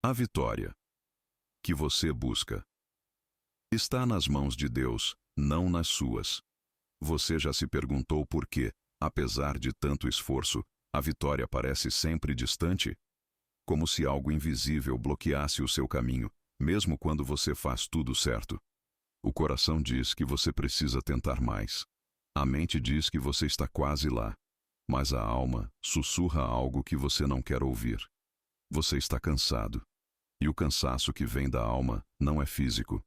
A vitória que você busca está nas mãos de Deus, não nas suas. Você já se perguntou por que, apesar de tanto esforço, a vitória parece sempre distante? Como se algo invisível bloqueasse o seu caminho, mesmo quando você faz tudo certo. O coração diz que você precisa tentar mais. A mente diz que você está quase lá. Mas a alma sussurra algo que você não quer ouvir. Você está cansado. E o cansaço que vem da alma não é físico.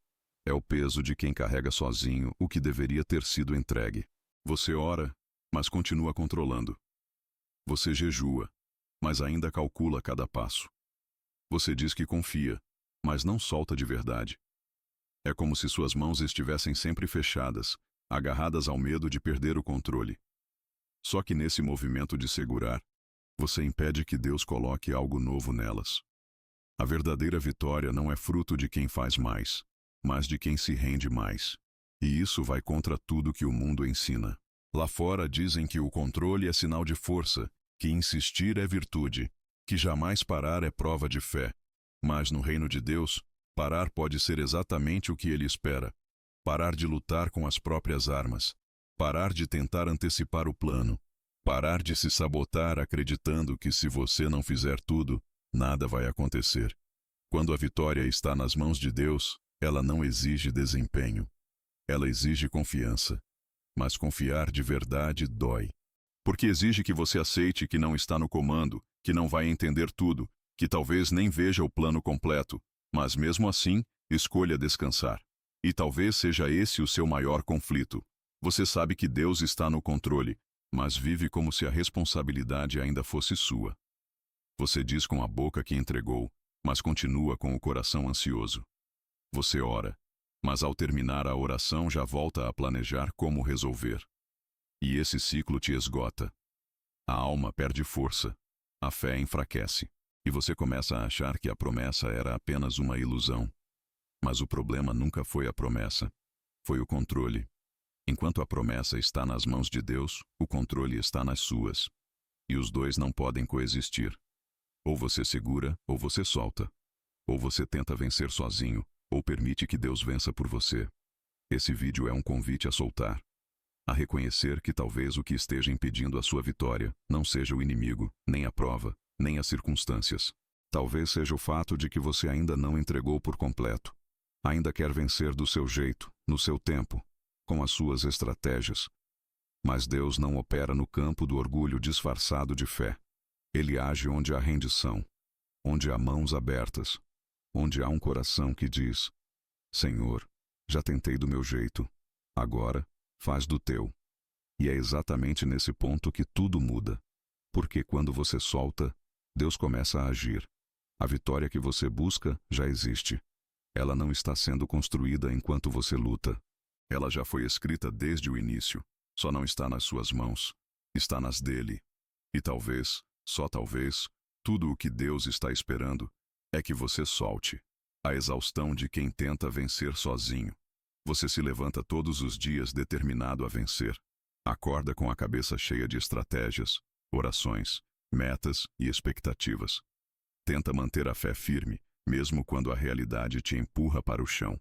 É o peso de quem carrega sozinho o que deveria ter sido entregue. Você ora, mas continua controlando. Você jejua, mas ainda calcula cada passo. Você diz que confia, mas não solta de verdade. É como se suas mãos estivessem sempre fechadas, agarradas ao medo de perder o controle. Só que nesse movimento de segurar, você impede que Deus coloque algo novo nelas. A verdadeira vitória não é fruto de quem faz mais, mas de quem se rende mais. E isso vai contra tudo que o mundo ensina. Lá fora dizem que o controle é sinal de força, que insistir é virtude, que jamais parar é prova de fé. Mas no reino de Deus, parar pode ser exatamente o que ele espera. Parar de lutar com as próprias armas. Parar de tentar antecipar o plano. Parar de se sabotar acreditando que se você não fizer tudo, nada vai acontecer. Quando a vitória está nas mãos de Deus, ela não exige desempenho. Ela exige confiança. Mas confiar de verdade dói. Porque exige que você aceite que não está no comando, que não vai entender tudo, que talvez nem veja o plano completo, mas mesmo assim, escolha descansar. E talvez seja esse o seu maior conflito. Você sabe que Deus está no controle, mas vive como se a responsabilidade ainda fosse sua. Você diz com a boca que entregou, mas continua com o coração ansioso. Você ora, mas ao terminar a oração já volta a planejar como resolver. E esse ciclo te esgota. A alma perde força, a fé enfraquece, e você começa a achar que a promessa era apenas uma ilusão. Mas o problema nunca foi a promessa, foi o controle. Enquanto a promessa está nas mãos de Deus, o controle está nas suas. E os dois não podem coexistir. Ou você segura, ou você solta. Ou você tenta vencer sozinho, ou permite que Deus vença por você. Esse vídeo é um convite a soltar. A reconhecer que talvez o que esteja impedindo a sua vitória não seja o inimigo, nem a prova, nem as circunstâncias. Talvez seja o fato de que você ainda não entregou por completo. Ainda quer vencer do seu jeito, no seu tempo, com as suas estratégias. Mas Deus não opera no campo do orgulho disfarçado de fé. Ele age onde há rendição, onde há mãos abertas, onde há um coração que diz: Senhor, já tentei do meu jeito, agora faz do teu. E é exatamente nesse ponto que tudo muda. Porque quando você solta, Deus começa a agir. A vitória que você busca já existe. Ela não está sendo construída enquanto você luta. Ela já foi escrita desde o início. Só não está nas suas mãos. Está nas dele. E talvez, só talvez, tudo o que Deus está esperando é que você solte. A exaustão de quem tenta vencer sozinho. Você se levanta todos os dias determinado a vencer. Acorda com a cabeça cheia de estratégias, orações, metas e expectativas. Tenta manter a fé firme, mesmo quando a realidade te empurra para o chão.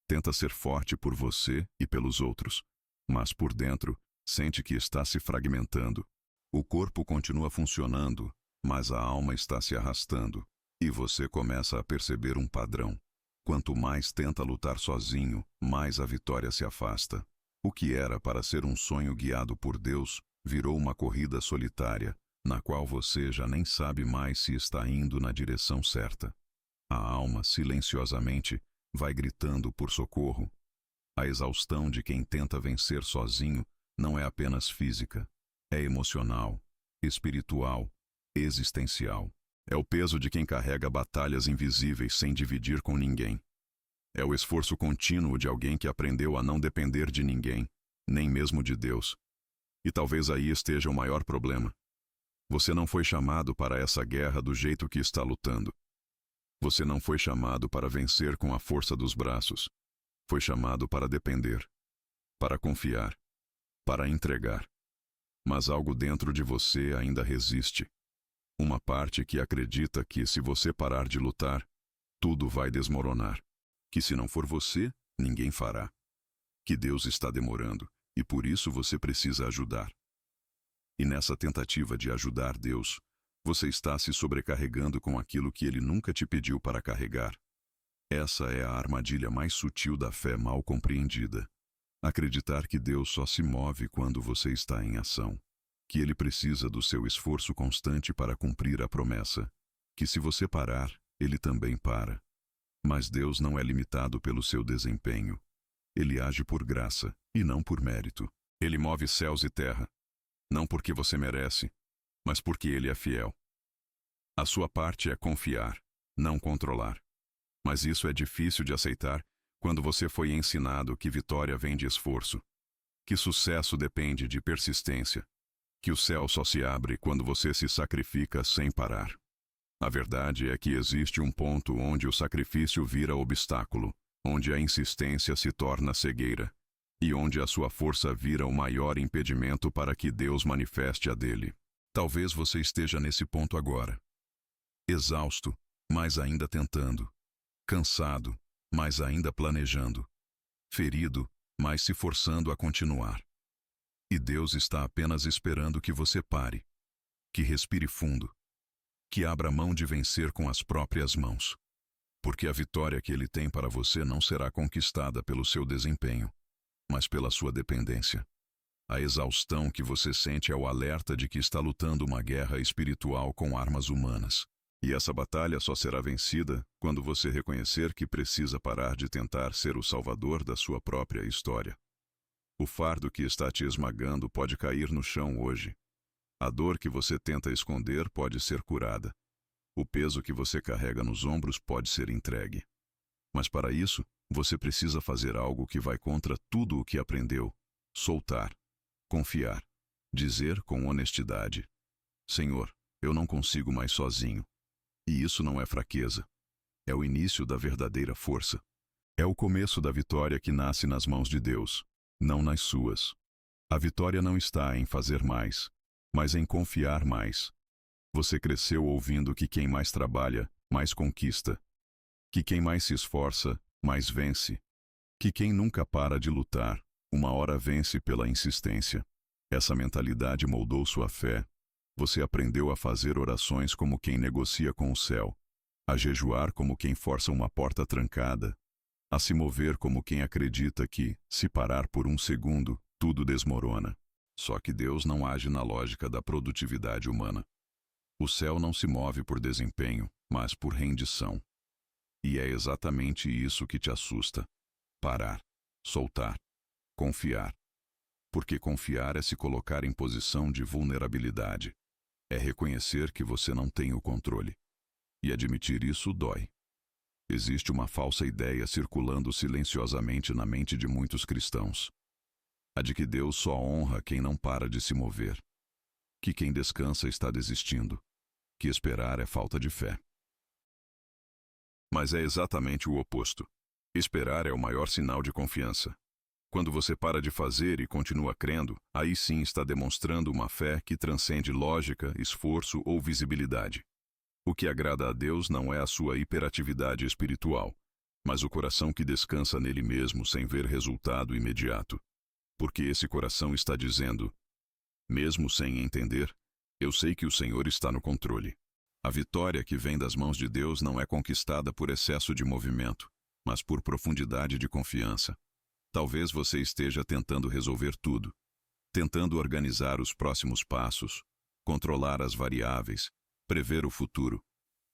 Tenta ser forte por você e pelos outros, mas por dentro, sente que está se fragmentando. O corpo continua funcionando, mas a alma está se arrastando, e você começa a perceber um padrão. Quanto mais tenta lutar sozinho, mais a vitória se afasta. O que era para ser um sonho guiado por Deus, virou uma corrida solitária, na qual você já nem sabe mais se está indo na direção certa. A alma, silenciosamente, vai gritando por socorro. A exaustão de quem tenta vencer sozinho não é apenas física, é emocional, espiritual, existencial. É o peso de quem carrega batalhas invisíveis sem dividir com ninguém. É o esforço contínuo de alguém que aprendeu a não depender de ninguém, nem mesmo de Deus. E talvez aí esteja o maior problema. Você não foi chamado para essa guerra do jeito que está lutando. Você não foi chamado para vencer com a força dos braços. Foi chamado para depender, para confiar, para entregar. Mas algo dentro de você ainda resiste. Uma parte que acredita que, se você parar de lutar, tudo vai desmoronar. Que se não for você, ninguém fará. Que Deus está demorando, e por isso você precisa ajudar. E nessa tentativa de ajudar Deus, você está se sobrecarregando com aquilo que Ele nunca te pediu para carregar. Essa é a armadilha mais sutil da fé mal compreendida. Acreditar que Deus só se move quando você está em ação. Que Ele precisa do seu esforço constante para cumprir a promessa. Que se você parar, Ele também para. Mas Deus não é limitado pelo seu desempenho. Ele age por graça, e não por mérito. Ele move céus e terra. Não porque você merece, mas porque Ele é fiel. A sua parte é confiar, não controlar. Mas isso é difícil de aceitar quando você foi ensinado que vitória vem de esforço, que sucesso depende de persistência, que o céu só se abre quando você se sacrifica sem parar. A verdade é que existe um ponto onde o sacrifício vira obstáculo, onde a insistência se torna cegueira, e onde a sua força vira o maior impedimento para que Deus manifeste a dele. Talvez você esteja nesse ponto agora. Exausto, mas ainda tentando. Cansado, mas ainda planejando. Ferido, mas se forçando a continuar. E Deus está apenas esperando que você pare, que respire fundo, que abra mão de vencer com as próprias mãos. Porque a vitória que Ele tem para você não será conquistada pelo seu desempenho, mas pela sua dependência. A exaustão que você sente é o alerta de que está lutando uma guerra espiritual com armas humanas. E essa batalha só será vencida quando você reconhecer que precisa parar de tentar ser o salvador da sua própria história. O fardo que está te esmagando pode cair no chão hoje. A dor que você tenta esconder pode ser curada. O peso que você carrega nos ombros pode ser entregue. Mas para isso, você precisa fazer algo que vai contra tudo o que aprendeu. Soltar. Confiar. Dizer com honestidade: Senhor, eu não consigo mais sozinho. E isso não é fraqueza. É o início da verdadeira força. É o começo da vitória que nasce nas mãos de Deus, não nas suas. A vitória não está em fazer mais, mas em confiar mais. Você cresceu ouvindo que quem mais trabalha, mais conquista. Que quem mais se esforça, mais vence. Que quem nunca para de lutar, uma hora vence pela insistência. Essa mentalidade moldou sua fé. Você aprendeu a fazer orações como quem negocia com o céu, a jejuar como quem força uma porta trancada, a se mover como quem acredita que, se parar por um segundo, tudo desmorona. Só que Deus não age na lógica da produtividade humana. O céu não se move por desempenho, mas por rendição. E é exatamente isso que te assusta. Parar, soltar, confiar. Porque confiar é se colocar em posição de vulnerabilidade. É reconhecer que você não tem o controle. E admitir isso dói. Existe uma falsa ideia circulando silenciosamente na mente de muitos cristãos. A de que Deus só honra quem não para de se mover. Que quem descansa está desistindo. Que esperar é falta de fé. Mas é exatamente o oposto. Esperar é o maior sinal de confiança. Quando você para de fazer e continua crendo, aí sim está demonstrando uma fé que transcende lógica, esforço ou visibilidade. O que agrada a Deus não é a sua hiperatividade espiritual, mas o coração que descansa nele mesmo sem ver resultado imediato. Porque esse coração está dizendo, mesmo sem entender, eu sei que o Senhor está no controle. A vitória que vem das mãos de Deus não é conquistada por excesso de movimento, mas por profundidade de confiança. Talvez você esteja tentando resolver tudo, tentando organizar os próximos passos, controlar as variáveis, prever o futuro.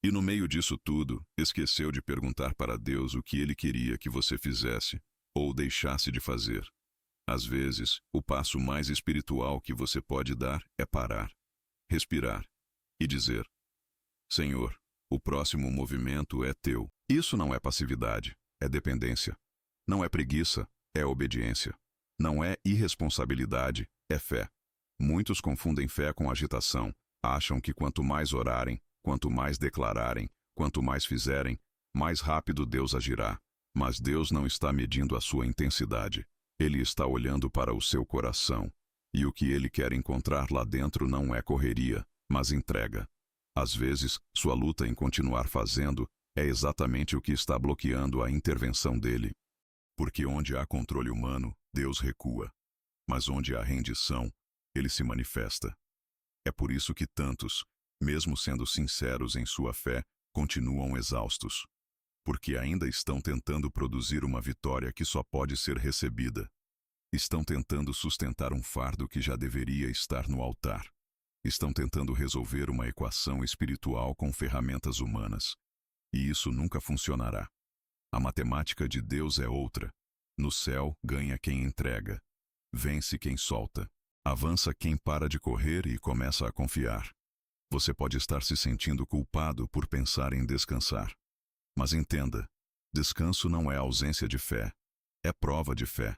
E no meio disso tudo, esqueceu de perguntar para Deus o que Ele queria que você fizesse, ou deixasse de fazer. Às vezes, o passo mais espiritual que você pode dar é parar, respirar e dizer: Senhor, o próximo movimento é teu. Isso não é passividade, é dependência. Não é preguiça, é obediência. Não é irresponsabilidade, é fé. Muitos confundem fé com agitação. Acham que quanto mais orarem, quanto mais declararem, quanto mais fizerem, mais rápido Deus agirá. Mas Deus não está medindo a sua intensidade. Ele está olhando para o seu coração. E o que Ele quer encontrar lá dentro não é correria, mas entrega. Às vezes, sua luta em continuar fazendo É exatamente o que está bloqueando a intervenção dele. Porque onde há controle humano, Deus recua. Mas onde há rendição, ele se manifesta. É por isso que tantos, mesmo sendo sinceros em sua fé, continuam exaustos. Porque ainda estão tentando produzir uma vitória que só pode ser recebida. Estão tentando sustentar um fardo que já deveria estar no altar. Estão tentando resolver uma equação espiritual com ferramentas humanas. E isso nunca funcionará. A matemática de Deus é outra. No céu, ganha quem entrega. Vence quem solta. Avança quem para de correr e começa a confiar. Você pode estar se sentindo culpado por pensar em descansar. Mas entenda, descanso não é ausência de fé, é prova de fé.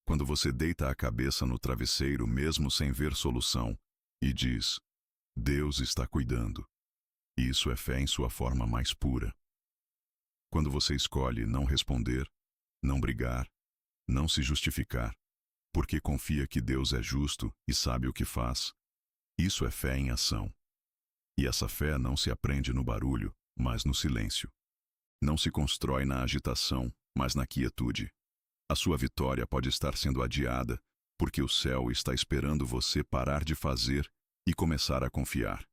Quando você deita a cabeça no travesseiro mesmo sem ver solução e diz, Deus está cuidando. Isso é fé em sua forma mais pura. Quando você escolhe não responder, não brigar, não se justificar, porque confia que Deus é justo e sabe o que faz, isso é fé em ação. E essa fé não se aprende no barulho, mas no silêncio. Não se constrói na agitação, mas na quietude. A sua vitória pode estar sendo adiada, porque o céu está esperando você parar de fazer e começar a confiar.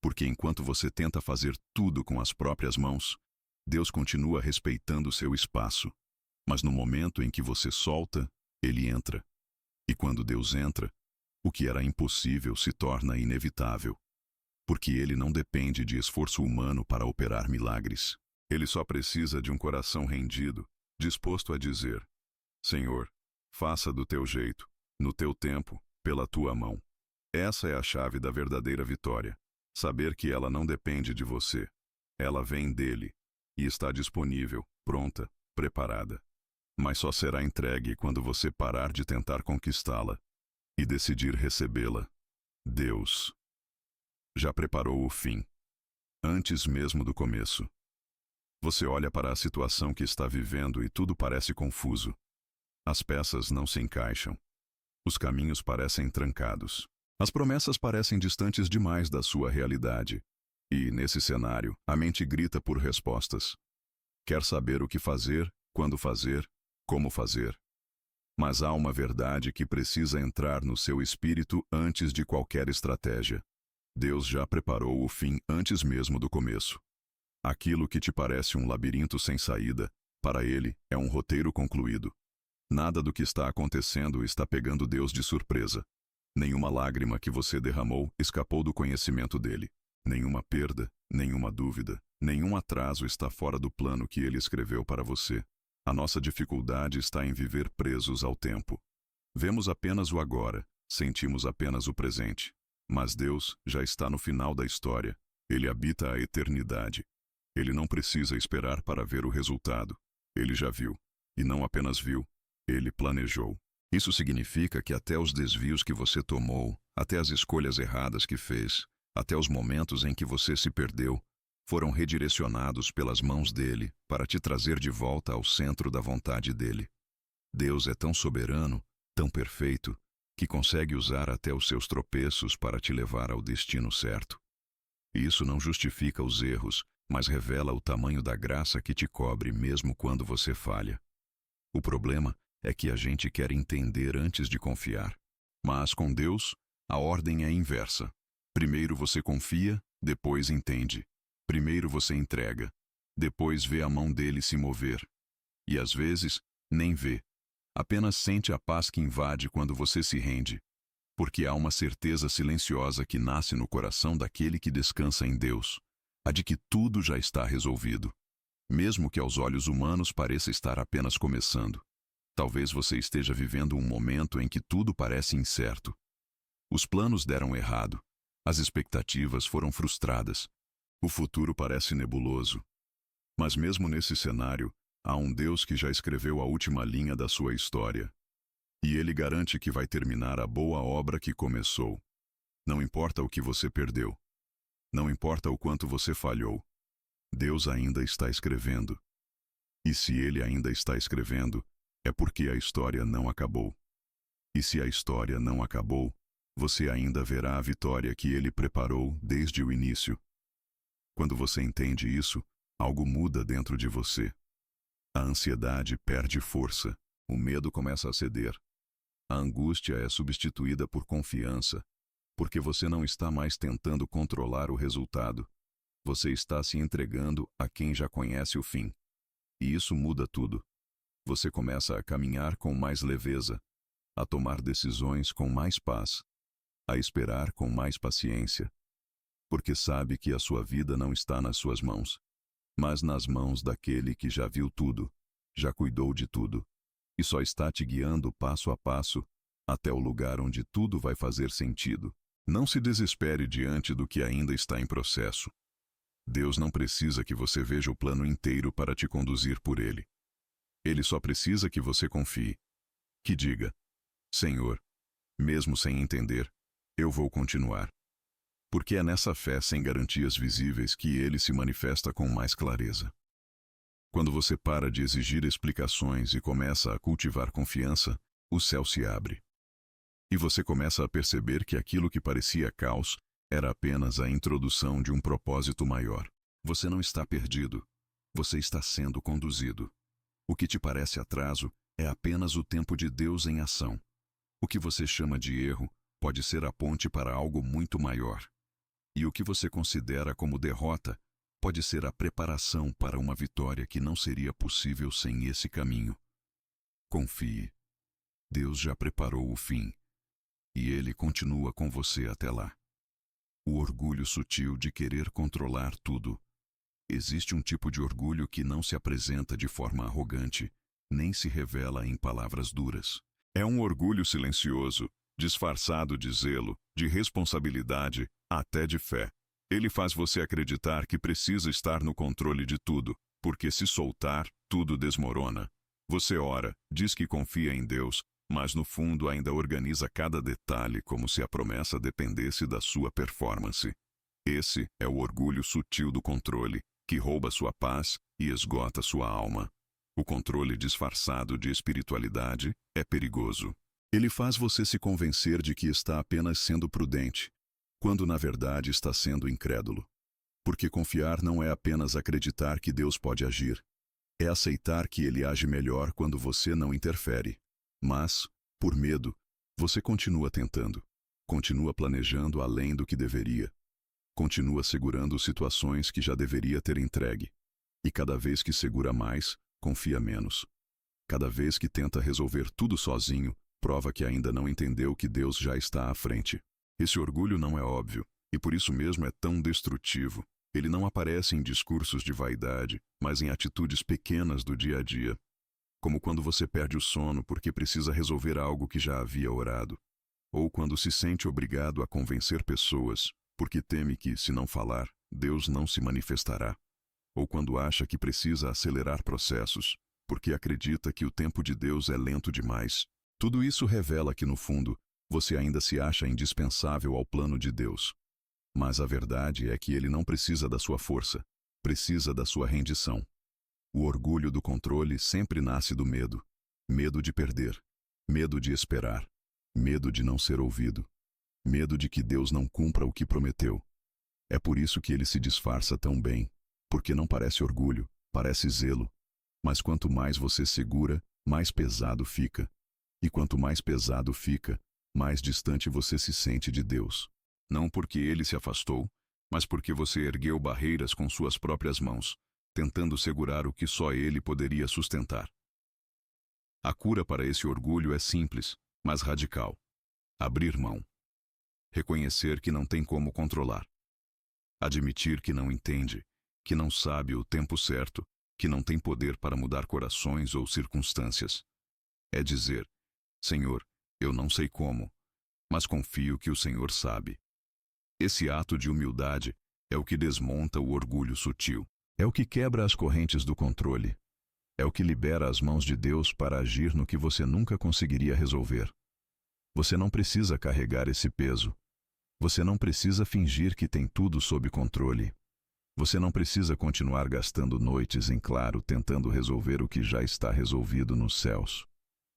Porque enquanto você tenta fazer tudo com as próprias mãos, Deus continua respeitando seu espaço. Mas no momento em que você solta, Ele entra. E quando Deus entra, o que era impossível se torna inevitável. Porque Ele não depende de esforço humano para operar milagres. Ele só precisa de um coração rendido, disposto a dizer, Senhor, faça do teu jeito, no teu tempo, pela tua mão. Essa é a chave da verdadeira vitória. Saber que ela não depende de você. Ela vem dele e está disponível, pronta, preparada. Mas só será entregue quando você parar de tentar conquistá-la e decidir recebê-la. Deus já preparou o fim, antes mesmo do começo. Você olha para a situação que está vivendo e tudo parece confuso. As peças não se encaixam. Os caminhos parecem trancados. As promessas parecem distantes demais da sua realidade. E, nesse cenário, a mente grita por respostas. Quer saber o que fazer, quando fazer, como fazer. Mas há uma verdade que precisa entrar no seu espírito antes de qualquer estratégia. Deus já preparou o fim antes mesmo do começo. Aquilo que te parece um labirinto sem saída, para Ele é um roteiro concluído. Nada do que está acontecendo está pegando Deus de surpresa. Nenhuma lágrima que você derramou escapou do conhecimento dele. Nenhuma perda, nenhuma dúvida, nenhum atraso está fora do plano que ele escreveu para você. A nossa dificuldade está em viver presos ao tempo. Vemos apenas o agora, sentimos apenas o presente. Mas Deus já está no final da história. Ele habita a eternidade. Ele não precisa esperar para ver o resultado. Ele já viu. E não apenas viu, ele planejou. Isso significa que até os desvios que você tomou, até as escolhas erradas que fez, até os momentos em que você se perdeu, foram redirecionados pelas mãos dele para te trazer de volta ao centro da vontade dele. Deus é tão soberano, tão perfeito, que consegue usar até os seus tropeços para te levar ao destino certo. Isso não justifica os erros, mas revela o tamanho da graça que te cobre mesmo quando você falha. O problema é que a gente quer entender antes de confiar. Mas com Deus, a ordem é inversa. Primeiro você confia, depois entende. Primeiro você entrega, depois vê a mão dele se mover. E às vezes, nem vê. Apenas sente a paz que invade quando você se rende. Porque há uma certeza silenciosa que nasce no coração daquele que descansa em Deus. A de que tudo já está resolvido. Mesmo que aos olhos humanos pareça estar apenas começando. Talvez você esteja vivendo um momento em que tudo parece incerto. Os planos deram errado. As expectativas foram frustradas. O futuro parece nebuloso. Mas mesmo nesse cenário, há um Deus que já escreveu a última linha da sua história. E Ele garante que vai terminar a boa obra que começou. Não importa o que você perdeu. Não importa o quanto você falhou. Deus ainda está escrevendo. E se Ele ainda está escrevendo, é porque a história não acabou. E se a história não acabou, você ainda verá a vitória que Ele preparou desde o início. Quando você entende isso, Algo muda dentro de você. A ansiedade perde força. O medo começa a ceder. A angústia é substituída por confiança, porque você não está mais tentando controlar o resultado. Você está se entregando a quem já conhece o fim. E isso muda tudo. Você começa a caminhar com mais leveza, a tomar decisões com mais paz, a esperar com mais paciência, porque sabe que a sua vida não está nas suas mãos, mas nas mãos daquele que já viu tudo, já cuidou de tudo, e só está te guiando passo a passo até o lugar onde tudo vai fazer sentido. Não se desespere diante do que ainda está em processo. Deus não precisa que você veja o plano inteiro para te conduzir por ele. Ele só precisa que você confie. Que diga: Senhor, mesmo sem entender, eu vou continuar. Porque é nessa fé sem garantias visíveis que ele se manifesta com mais clareza. Quando você para de exigir explicações e começa a cultivar confiança, o céu se abre. E você começa a perceber que aquilo que parecia caos era apenas a introdução de um propósito maior. Você não está perdido, você está sendo conduzido. O que te parece atraso é apenas o tempo de Deus em ação. O que você chama de erro pode ser a ponte para algo muito maior. E o que você considera como derrota pode ser a preparação para uma vitória que não seria possível sem esse caminho. Confie. Deus já preparou o fim. E Ele continua com você até lá. O orgulho sutil de querer controlar tudo. Existe um tipo de orgulho que não se apresenta de forma arrogante, nem se revela em palavras duras. É um orgulho silencioso, disfarçado de zelo, de responsabilidade, até de fé. Ele faz você acreditar que precisa estar no controle de tudo, porque se soltar, tudo desmorona. Você ora, diz que confia em Deus, mas no fundo ainda organiza cada detalhe como se a promessa dependesse da sua performance. Esse é o orgulho sutil do controle, que rouba sua paz e esgota sua alma. O controle disfarçado de espiritualidade é perigoso. Ele faz você se convencer de que está apenas sendo prudente, quando na verdade está sendo incrédulo. Porque confiar não é apenas acreditar que Deus pode agir. É aceitar que Ele age melhor quando você não interfere. Mas, por medo, você continua tentando. Continua planejando além do que deveria. Continua segurando situações que já deveria ter entregue. E cada vez que segura mais, confia menos. Cada vez que tenta resolver tudo sozinho, prova que ainda não entendeu que Deus já está à frente. Esse orgulho não é óbvio, e por isso mesmo é tão destrutivo. Ele não aparece em discursos de vaidade, mas em atitudes pequenas do dia a dia. Como quando você perde o sono porque precisa resolver algo que já havia orado. Ou quando se sente obrigado a convencer pessoas, porque teme que, se não falar, Deus não se manifestará. Ou quando acha que precisa acelerar processos, porque acredita que o tempo de Deus é lento demais. Tudo isso revela que, no fundo, você ainda se acha indispensável ao plano de Deus. Mas a verdade é que Ele não precisa da sua força, precisa da sua rendição. O orgulho do controle sempre nasce do medo. Medo de perder, medo de esperar, medo de não ser ouvido, medo de que Deus não cumpra o que prometeu. É por isso que ele se disfarça tão bem, porque não parece orgulho, parece zelo. Mas quanto mais você segura, mais pesado fica. E quanto mais pesado fica, mais distante você se sente de Deus. Não porque ele se afastou, mas porque você ergueu barreiras com suas próprias mãos, tentando segurar o que só ele poderia sustentar. A cura para esse orgulho é simples, mas radical. Abrir mão. Reconhecer que não tem como controlar. Admitir que não entende, que não sabe o tempo certo, que não tem poder para mudar corações ou circunstâncias. É dizer: Senhor, eu não sei como, mas confio que o Senhor sabe. Esse ato de humildade é o que desmonta o orgulho sutil. É o que quebra as correntes do controle. É o que libera as mãos de Deus para agir no que você nunca conseguiria resolver. Você não precisa carregar esse peso. Você não precisa fingir que tem tudo sob controle. Você não precisa continuar gastando noites em claro tentando resolver o que já está resolvido nos céus.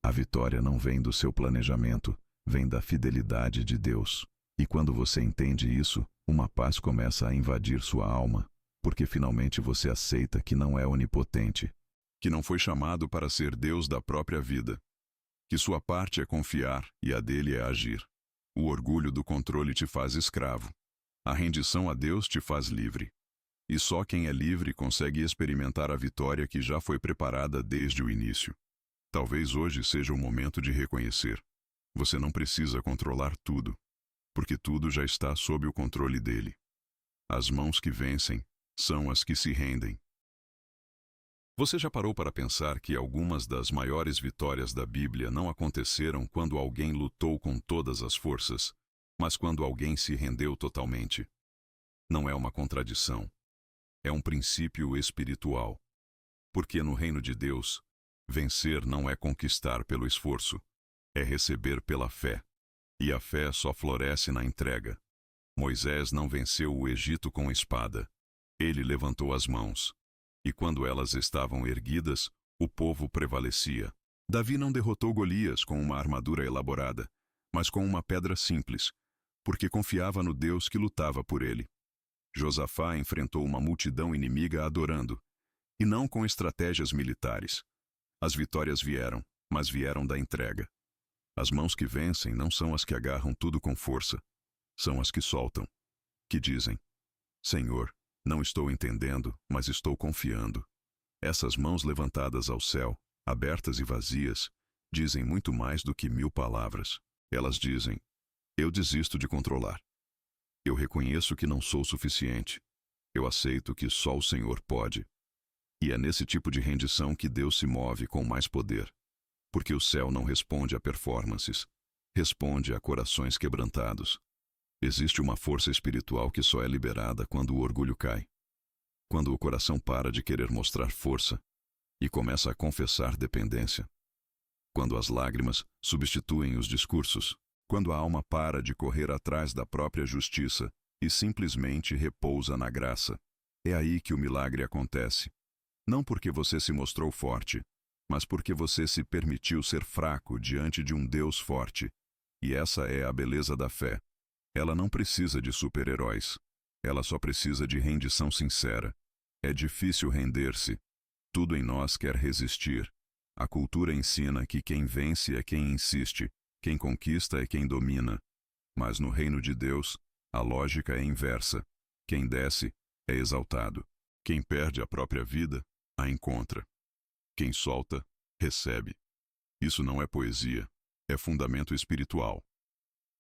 A vitória não vem do seu planejamento, vem da fidelidade de Deus. E quando você entende isso, uma paz começa a invadir sua alma. Porque finalmente você aceita que não é onipotente, que não foi chamado para ser Deus da própria vida, que sua parte é confiar e a dele é agir. O orgulho do controle te faz escravo. A rendição a Deus te faz livre. E só quem é livre consegue experimentar a vitória que já foi preparada desde o início. Talvez hoje seja o momento de reconhecer: você não precisa controlar tudo, porque tudo já está sob o controle dele. As mãos que vencem são as que se rendem. Você já parou para pensar que algumas das maiores vitórias da Bíblia não aconteceram quando alguém lutou com todas as forças, mas quando alguém se rendeu totalmente? Não é uma contradição. É um princípio espiritual. Porque no reino de Deus, vencer não é conquistar pelo esforço, é receber pela fé. E a fé só floresce na entrega. Moisés não venceu o Egito com espada. Ele levantou as mãos. E quando elas estavam erguidas, o povo prevalecia. Davi não derrotou Golias com uma armadura elaborada, mas com uma pedra simples, porque confiava no Deus que lutava por ele. Josafá enfrentou uma multidão inimiga adorando, e não com estratégias militares. As vitórias vieram, mas vieram da entrega. As mãos que vencem não são as que agarram tudo com força, são as que soltam, que dizem: Senhor, não estou entendendo, mas estou confiando. Essas mãos levantadas ao céu, abertas e vazias, dizem muito mais do que 1000 palavras. Elas dizem: eu desisto de controlar. Eu reconheço que não sou suficiente. Eu aceito que só o Senhor pode. E é nesse tipo de rendição que Deus se move com mais poder. Porque o céu não responde a performances, responde a corações quebrantados. Existe uma força espiritual que só é liberada quando o orgulho cai. Quando o coração para de querer mostrar força e começa a confessar dependência. Quando as lágrimas substituem os discursos. Quando a alma para de correr atrás da própria justiça e simplesmente repousa na graça. É aí que o milagre acontece. Não porque você se mostrou forte, mas porque você se permitiu ser fraco diante de um Deus forte. E essa é a beleza da fé. Ela não precisa de super-heróis. Ela só precisa de rendição sincera. É difícil render-se. Tudo em nós quer resistir. A cultura ensina que quem vence é quem insiste, quem conquista é quem domina. Mas no reino de Deus, a lógica é inversa. Quem desce é exaltado. Quem perde a própria vida, a encontra. Quem solta, recebe. Isso não é poesia, é fundamento espiritual.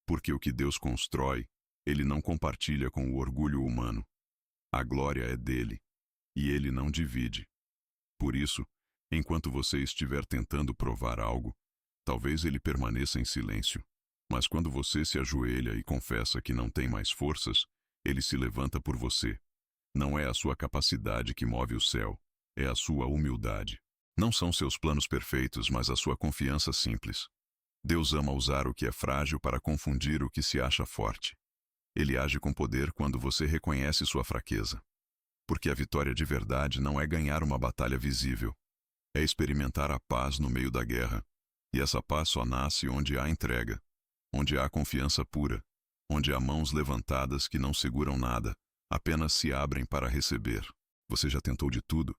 Porque o que Deus constrói, Ele não compartilha com o orgulho humano. A glória é dele, e Ele não divide. Por isso, enquanto você estiver tentando provar algo, talvez Ele permaneça em silêncio. Mas quando você se ajoelha e confessa que não tem mais forças, Ele se levanta por você. Não é a sua capacidade que move o céu, é a sua humildade. Não são seus planos perfeitos, mas a sua confiança simples. Deus ama usar o que é frágil para confundir o que se acha forte. Ele age com poder quando você reconhece sua fraqueza. Porque a vitória de verdade não é ganhar uma batalha visível. É experimentar a paz no meio da guerra. E essa paz só nasce onde há entrega, onde há confiança pura, onde há mãos levantadas que não seguram nada, apenas se abrem para receber. Você já tentou de tudo?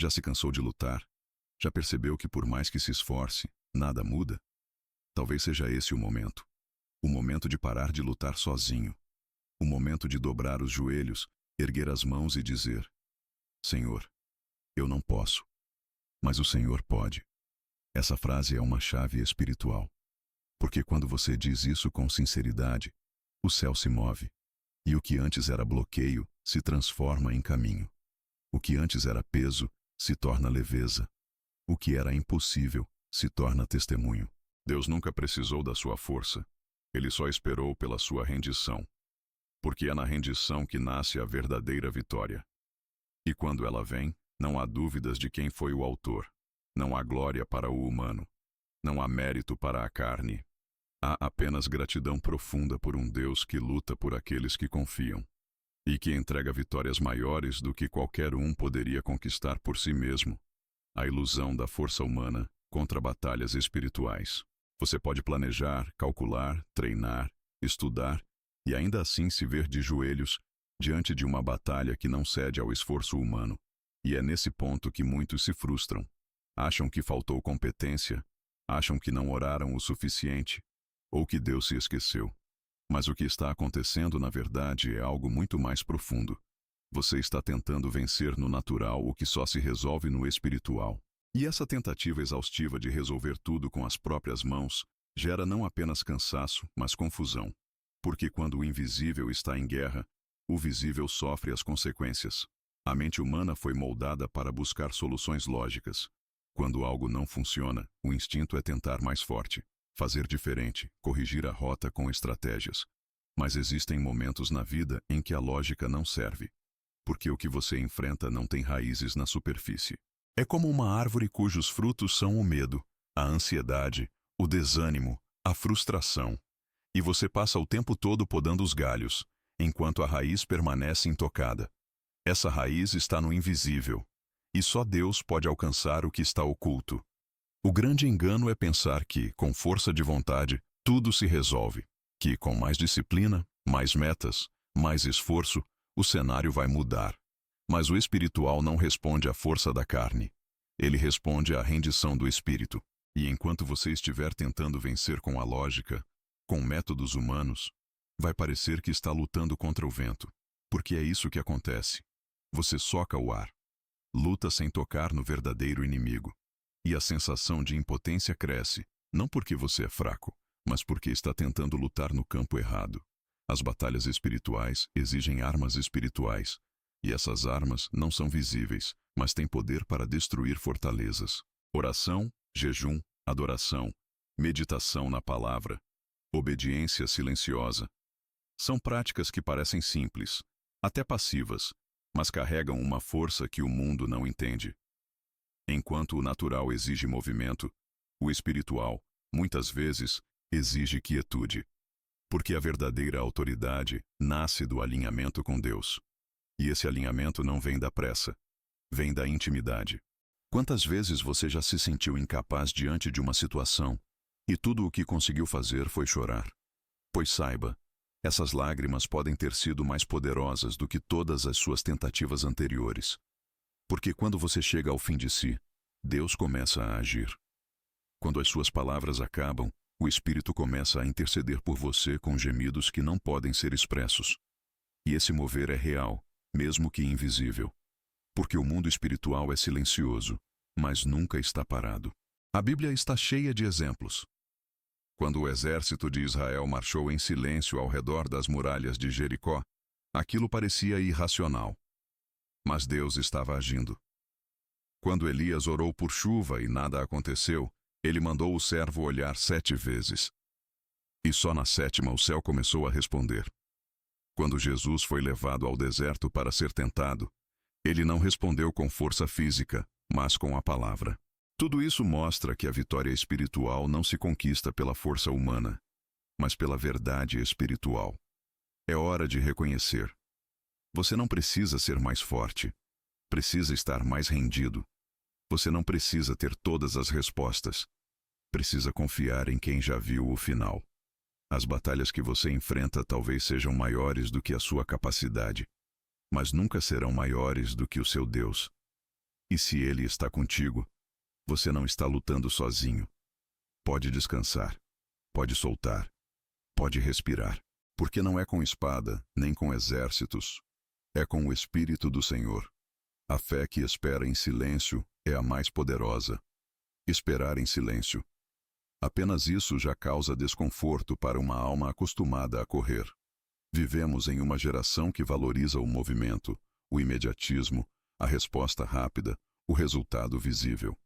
Já se cansou de lutar? Já percebeu que por mais que se esforce, nada muda? Talvez seja esse o momento. O momento de parar de lutar sozinho. O momento de dobrar os joelhos, erguer as mãos e dizer: Senhor, eu não posso, mas o Senhor pode. Essa frase é uma chave espiritual. Porque quando você diz isso com sinceridade, o céu se move. E o que antes era bloqueio se transforma em caminho. O que antes era peso se torna leveza. O que era impossível se torna testemunho. Deus nunca precisou da sua força. Ele só esperou pela sua rendição. Porque é na rendição que nasce a verdadeira vitória. E quando ela vem, não há dúvidas de quem foi o autor. Não há glória para o humano. Não há mérito para a carne. Há apenas gratidão profunda por um Deus que luta por aqueles que confiam. E que entrega vitórias maiores do que qualquer um poderia conquistar por si mesmo. A ilusão da força humana contra batalhas espirituais. Você pode planejar, calcular, treinar, estudar e ainda assim se ver de joelhos diante de uma batalha que não cede ao esforço humano. E é nesse ponto que muitos se frustram. Acham que faltou competência, acham que não oraram o suficiente, ou que Deus se esqueceu. Mas o que está acontecendo, na verdade, é algo muito mais profundo. Você está tentando vencer no natural o que só se resolve no espiritual. E essa tentativa exaustiva de resolver tudo com as próprias mãos gera não apenas cansaço, mas confusão. Porque quando o invisível está em guerra, o visível sofre as consequências. A mente humana foi moldada para buscar soluções lógicas. Quando algo não funciona, o instinto é tentar mais forte, fazer diferente, corrigir a rota com estratégias. Mas existem momentos na vida em que a lógica não serve. Porque o que você enfrenta não tem raízes na superfície. É como uma árvore cujos frutos são o medo, a ansiedade, o desânimo, a frustração. E você passa o tempo todo podando os galhos, enquanto a raiz permanece intocada. Essa raiz está no invisível, e só Deus pode alcançar o que está oculto. O grande engano é pensar que, com força de vontade, tudo se resolve, que com mais disciplina, mais metas, mais esforço, o cenário vai mudar. Mas o espiritual não responde à força da carne. Ele responde à rendição do espírito. E enquanto você estiver tentando vencer com a lógica, com métodos humanos, vai parecer que está lutando contra o vento. Porque é isso que acontece. Você soca o ar. Luta sem tocar no verdadeiro inimigo. E a sensação de impotência cresce, não porque você é fraco, mas porque está tentando lutar no campo errado. As batalhas espirituais exigem armas espirituais, e essas armas não são visíveis, mas têm poder para destruir fortalezas. Oração, jejum, adoração, meditação na palavra, obediência silenciosa. São práticas que parecem simples, até passivas, mas carregam uma força que o mundo não entende. Enquanto o natural exige movimento, o espiritual, muitas vezes, exige quietude. Porque a verdadeira autoridade nasce do alinhamento com Deus. E esse alinhamento não vem da pressa, vem da intimidade. Quantas vezes você já se sentiu incapaz diante de uma situação, e tudo o que conseguiu fazer foi chorar? Pois saiba, essas lágrimas podem ter sido mais poderosas do que todas as suas tentativas anteriores. Porque quando você chega ao fim de si, Deus começa a agir. Quando as suas palavras acabam, o Espírito começa a interceder por você com gemidos que não podem ser expressos. E esse mover é real, mesmo que invisível. Porque o mundo espiritual é silencioso, mas nunca está parado. A Bíblia está cheia de exemplos. Quando o exército de Israel marchou em silêncio ao redor das muralhas de Jericó, aquilo parecia irracional. Mas Deus estava agindo. Quando Elias orou por chuva e nada aconteceu, ele mandou o servo olhar 7 vezes. E só na 7ª o céu começou a responder. Quando Jesus foi levado ao deserto para ser tentado, ele não respondeu com força física, mas com a palavra. Tudo isso mostra que a vitória espiritual não se conquista pela força humana, mas pela verdade espiritual. É hora de reconhecer. Você não precisa ser mais forte. Precisa estar mais rendido. Você não precisa ter todas as respostas. Precisa confiar em quem já viu o final. As batalhas que você enfrenta talvez sejam maiores do que a sua capacidade, mas nunca serão maiores do que o seu Deus. E se Ele está contigo, você não está lutando sozinho. Pode descansar, pode soltar, pode respirar, porque não é com espada, nem com exércitos, é com o Espírito do Senhor. A fé que espera em silêncio é a mais poderosa. Esperar em silêncio. Apenas isso já causa desconforto para uma alma acostumada a correr. Vivemos em uma geração que valoriza o movimento, o imediatismo, a resposta rápida, o resultado visível.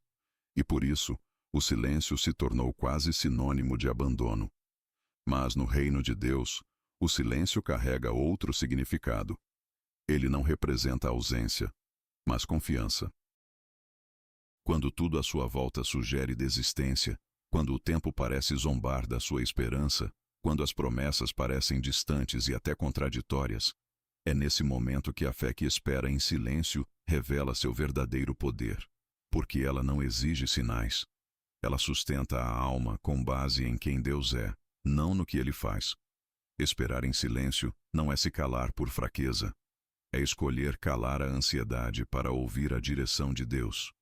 E por isso, o silêncio se tornou quase sinônimo de abandono. Mas no reino de Deus, o silêncio carrega outro significado. Ele não representa ausência, mas confiança. Quando tudo à sua volta sugere desistência, quando o tempo parece zombar da sua esperança, quando as promessas parecem distantes e até contraditórias, é nesse momento que a fé que espera em silêncio revela seu verdadeiro poder, porque ela não exige sinais. Ela sustenta a alma com base em quem Deus é, não no que Ele faz. Esperar em silêncio não é se calar por fraqueza, é escolher calar a ansiedade para ouvir a direção de Deus.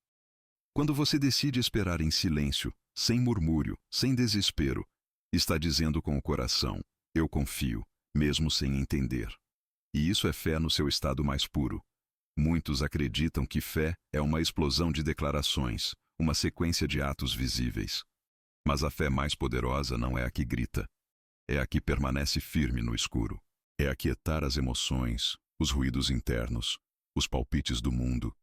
Quando você decide esperar em silêncio, sem murmúrio, sem desespero, está dizendo com o coração: eu confio, mesmo sem entender. E isso é fé no seu estado mais puro. Muitos acreditam que fé é uma explosão de declarações, uma sequência de atos visíveis. Mas a fé mais poderosa não é a que grita. É a que permanece firme no escuro. É aquietar as emoções, os ruídos internos, os palpites do mundo,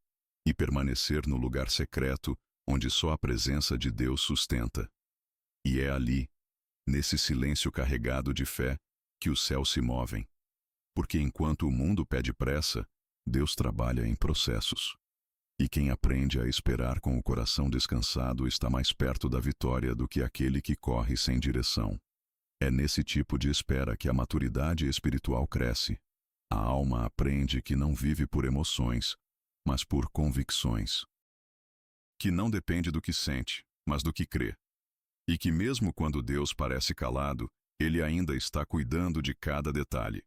e permanecer no lugar secreto onde só a presença de Deus sustenta. E é ali, nesse silêncio carregado de fé, que os céus se movem. Porque enquanto o mundo pede pressa, Deus trabalha em processos. E quem aprende a esperar com o coração descansado está mais perto da vitória do que aquele que corre sem direção. É nesse tipo de espera que a maturidade espiritual cresce. A alma aprende que não vive por emoções, mas por convicções. Que não depende do que sente, mas do que crê. E que mesmo quando Deus parece calado, Ele ainda está cuidando de cada detalhe.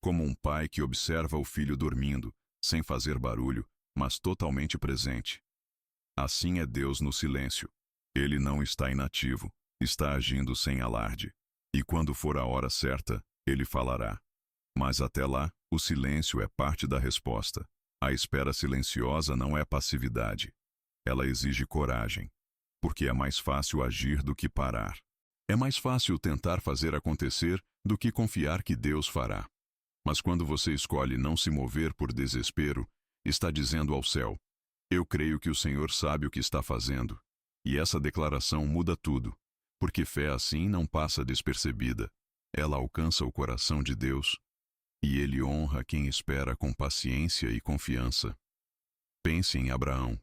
Como um pai que observa o filho dormindo, sem fazer barulho, mas totalmente presente. Assim é Deus no silêncio. Ele não está inativo, está agindo sem alarde. E quando for a hora certa, Ele falará. Mas até lá, o silêncio é parte da resposta. A espera silenciosa não é passividade. Ela exige coragem. Porque é mais fácil agir do que parar. É mais fácil tentar fazer acontecer do que confiar que Deus fará. Mas quando você escolhe não se mover por desespero, está dizendo ao céu: eu creio que o Senhor sabe o que está fazendo. E essa declaração muda tudo, porque fé assim não passa despercebida. Ela alcança o coração de Deus, e Ele honra quem espera com paciência e confiança. Pense em Abraão.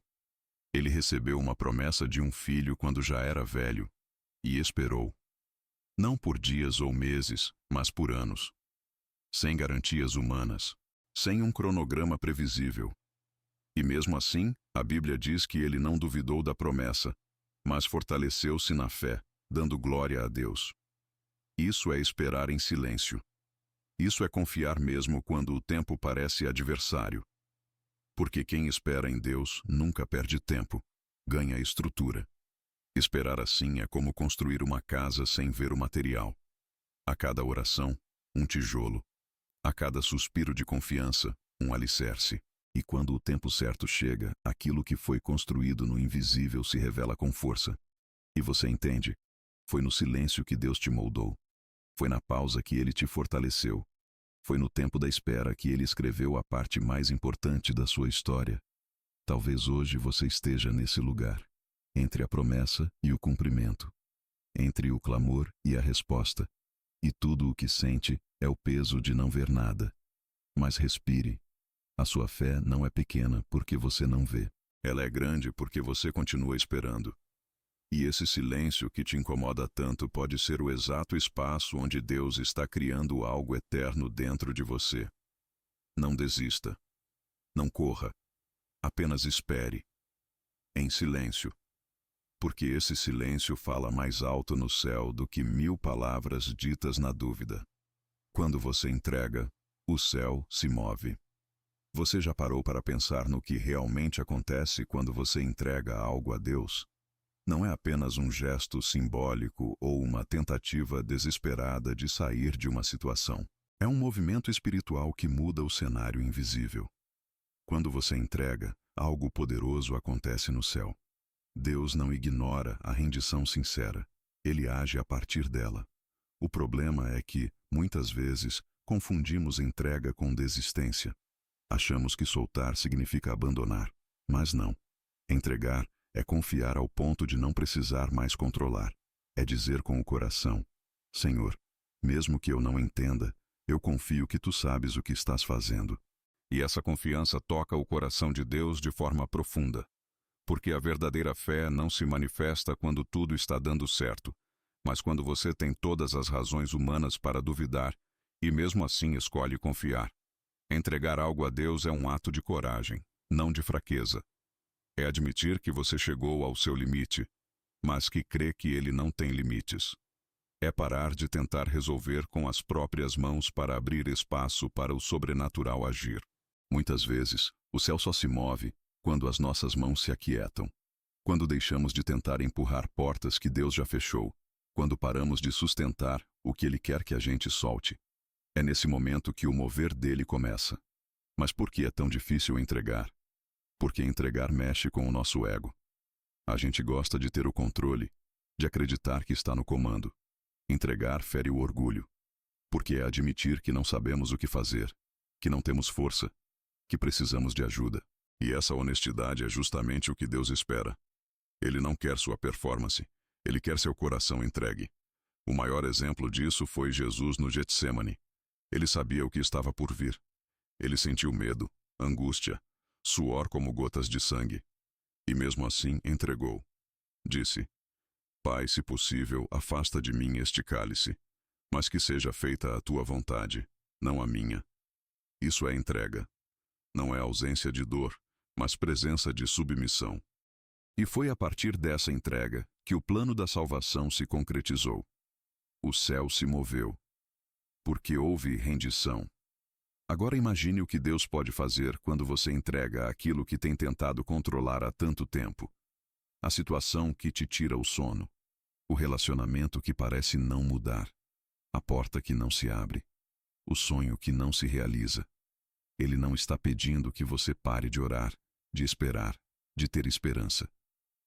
Ele recebeu uma promessa de um filho quando já era velho, e esperou. Não por dias ou meses, mas por anos. Sem garantias humanas, sem um cronograma previsível. E mesmo assim, a Bíblia diz que ele não duvidou da promessa, mas fortaleceu-se na fé, dando glória a Deus. Isso é esperar em silêncio. Isso é confiar mesmo quando o tempo parece adversário. Porque quem espera em Deus nunca perde tempo, ganha estrutura. Esperar assim é como construir uma casa sem ver o material. A cada oração, um tijolo. A cada suspiro de confiança, um alicerce. E quando o tempo certo chega, aquilo que foi construído no invisível se revela com força. E você entende? Foi no silêncio que Deus te moldou. Foi na pausa que Ele te fortaleceu. Foi no tempo da espera que Ele escreveu a parte mais importante da sua história. Talvez hoje você esteja nesse lugar, entre a promessa e o cumprimento, entre o clamor e a resposta. E tudo o que sente é o peso de não ver nada. Mas respire. A sua fé não é pequena porque você não vê. Ela é grande porque você continua esperando. E esse silêncio que te incomoda tanto pode ser o exato espaço onde Deus está criando algo eterno dentro de você. Não desista. Não corra. Apenas espere. Em silêncio. Porque esse silêncio fala mais alto no céu do que 1000 palavras ditas na dúvida. Quando você entrega, o céu se move. Você já parou para pensar no que realmente acontece quando você entrega algo a Deus? Não é apenas um gesto simbólico ou uma tentativa desesperada de sair de uma situação. É um movimento espiritual que muda o cenário invisível. Quando você entrega, algo poderoso acontece no céu. Deus não ignora a rendição sincera. Ele age a partir dela. O problema é que, muitas vezes, confundimos entrega com desistência. Achamos que soltar significa abandonar, mas não. Entregar é confiar ao ponto de não precisar mais controlar. É dizer com o coração: Senhor, mesmo que eu não entenda, eu confio que Tu sabes o que estás fazendo. E essa confiança toca o coração de Deus de forma profunda. Porque a verdadeira fé não se manifesta quando tudo está dando certo, mas quando você tem todas as razões humanas para duvidar e mesmo assim escolhe confiar. Entregar algo a Deus é um ato de coragem, não de fraqueza. É admitir que você chegou ao seu limite, mas que crê que ele não tem limites. É parar de tentar resolver com as próprias mãos para abrir espaço para o sobrenatural agir. Muitas vezes, o céu só se move quando as nossas mãos se aquietam. Quando deixamos de tentar empurrar portas que Deus já fechou. Quando paramos de sustentar o que Ele quer que a gente solte. É nesse momento que o mover dele começa. Mas por que é tão difícil entregar? Porque entregar mexe com o nosso ego. A gente gosta de ter o controle, de acreditar que está no comando. Entregar fere o orgulho. Porque é admitir que não sabemos o que fazer, que não temos força, que precisamos de ajuda. E essa honestidade é justamente o que Deus espera. Ele não quer sua performance, Ele quer seu coração entregue. O maior exemplo disso foi Jesus no Getsêmani. Ele sabia o que estava por vir. Ele sentiu medo, angústia, suor como gotas de sangue. E mesmo assim entregou. Disse: Pai, se possível, afasta de mim este cálice, mas que seja feita a tua vontade, não a minha. Isso é entrega. Não é ausência de dor, mas presença de submissão. E foi a partir dessa entrega que o plano da salvação se concretizou. O céu se moveu. Porque houve rendição. Agora imagine o que Deus pode fazer quando você entrega aquilo que tem tentado controlar há tanto tempo. A situação que te tira o sono. O relacionamento que parece não mudar. A porta que não se abre. O sonho que não se realiza. Ele não está pedindo que você pare de orar, de esperar, de ter esperança.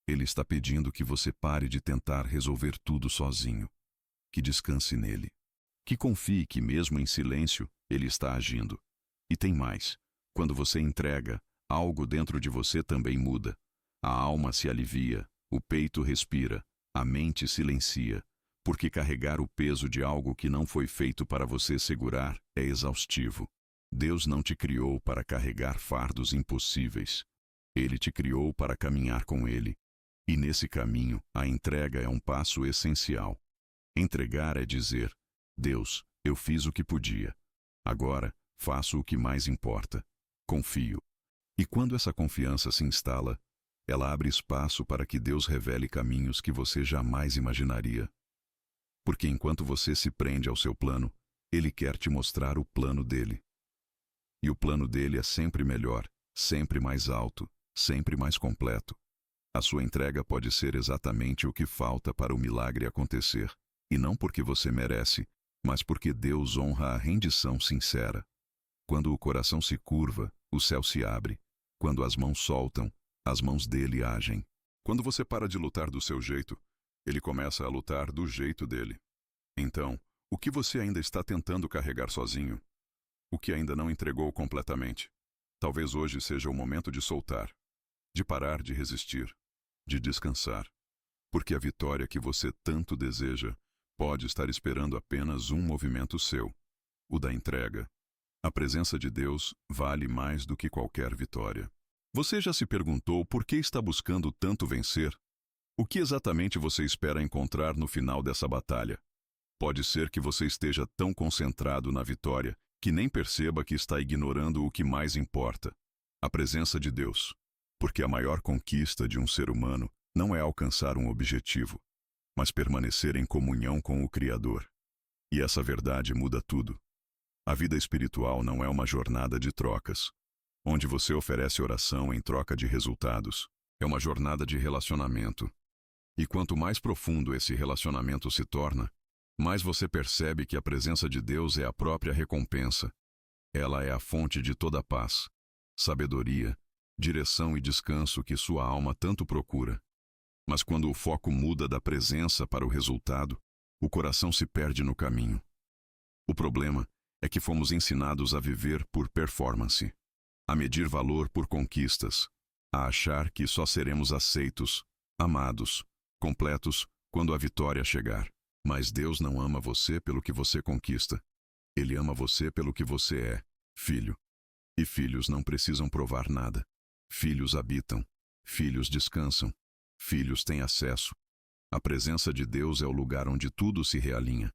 Ele está pedindo que você pare de tentar resolver tudo sozinho. Que descanse nele. Que confie que mesmo em silêncio, ele está agindo. E tem mais. Quando você entrega, algo dentro de você também muda. A alma se alivia, o peito respira, a mente silencia. Porque carregar o peso de algo que não foi feito para você segurar é exaustivo. Deus não te criou para carregar fardos impossíveis. Ele te criou para caminhar com Ele. E nesse caminho, a entrega é um passo essencial. Entregar é dizer: Deus, eu fiz o que podia. Agora, faço o que mais importa. Confio. E quando essa confiança se instala, ela abre espaço para que Deus revele caminhos que você jamais imaginaria. Porque enquanto você se prende ao seu plano, Ele quer te mostrar o plano dele. E o plano dele é sempre melhor, sempre mais alto, sempre mais completo. A sua entrega pode ser exatamente o que falta para o milagre acontecer. E não porque você merece, mas porque Deus honra a rendição sincera. Quando o coração se curva, o céu se abre. Quando as mãos soltam, as mãos dele agem. Quando você para de lutar do seu jeito, ele começa a lutar do jeito dele. Então, o que você ainda está tentando carregar sozinho? O que ainda não entregou completamente? Talvez hoje seja o momento de soltar, de parar de resistir, de descansar. Porque a vitória que você tanto deseja pode estar esperando apenas um movimento seu, o da entrega. A presença de Deus vale mais do que qualquer vitória. Você já se perguntou por que está buscando tanto vencer? O que exatamente você espera encontrar no final dessa batalha? Pode ser que você esteja tão concentrado na vitória que nem perceba que está ignorando o que mais importa: a presença de Deus. Porque a maior conquista de um ser humano não é alcançar um objetivo, mas permanecer em comunhão com o Criador. E essa verdade muda tudo. A vida espiritual não é uma jornada de trocas, onde você oferece oração em troca de resultados. É uma jornada de relacionamento. E quanto mais profundo esse relacionamento se torna, mais você percebe que a presença de Deus é a própria recompensa. Ela é a fonte de toda a paz, sabedoria, direção e descanso que sua alma tanto procura. Mas quando o foco muda da presença para o resultado, o coração se perde no caminho. O problema é que fomos ensinados a viver por performance, a medir valor por conquistas, a achar que só seremos aceitos, amados, completos quando a vitória chegar. Mas Deus não ama você pelo que você conquista. Ele ama você pelo que você é, filho. E filhos não precisam provar nada. Filhos habitam. Filhos descansam. Filhos têm acesso. A presença de Deus é o lugar onde tudo se realinha,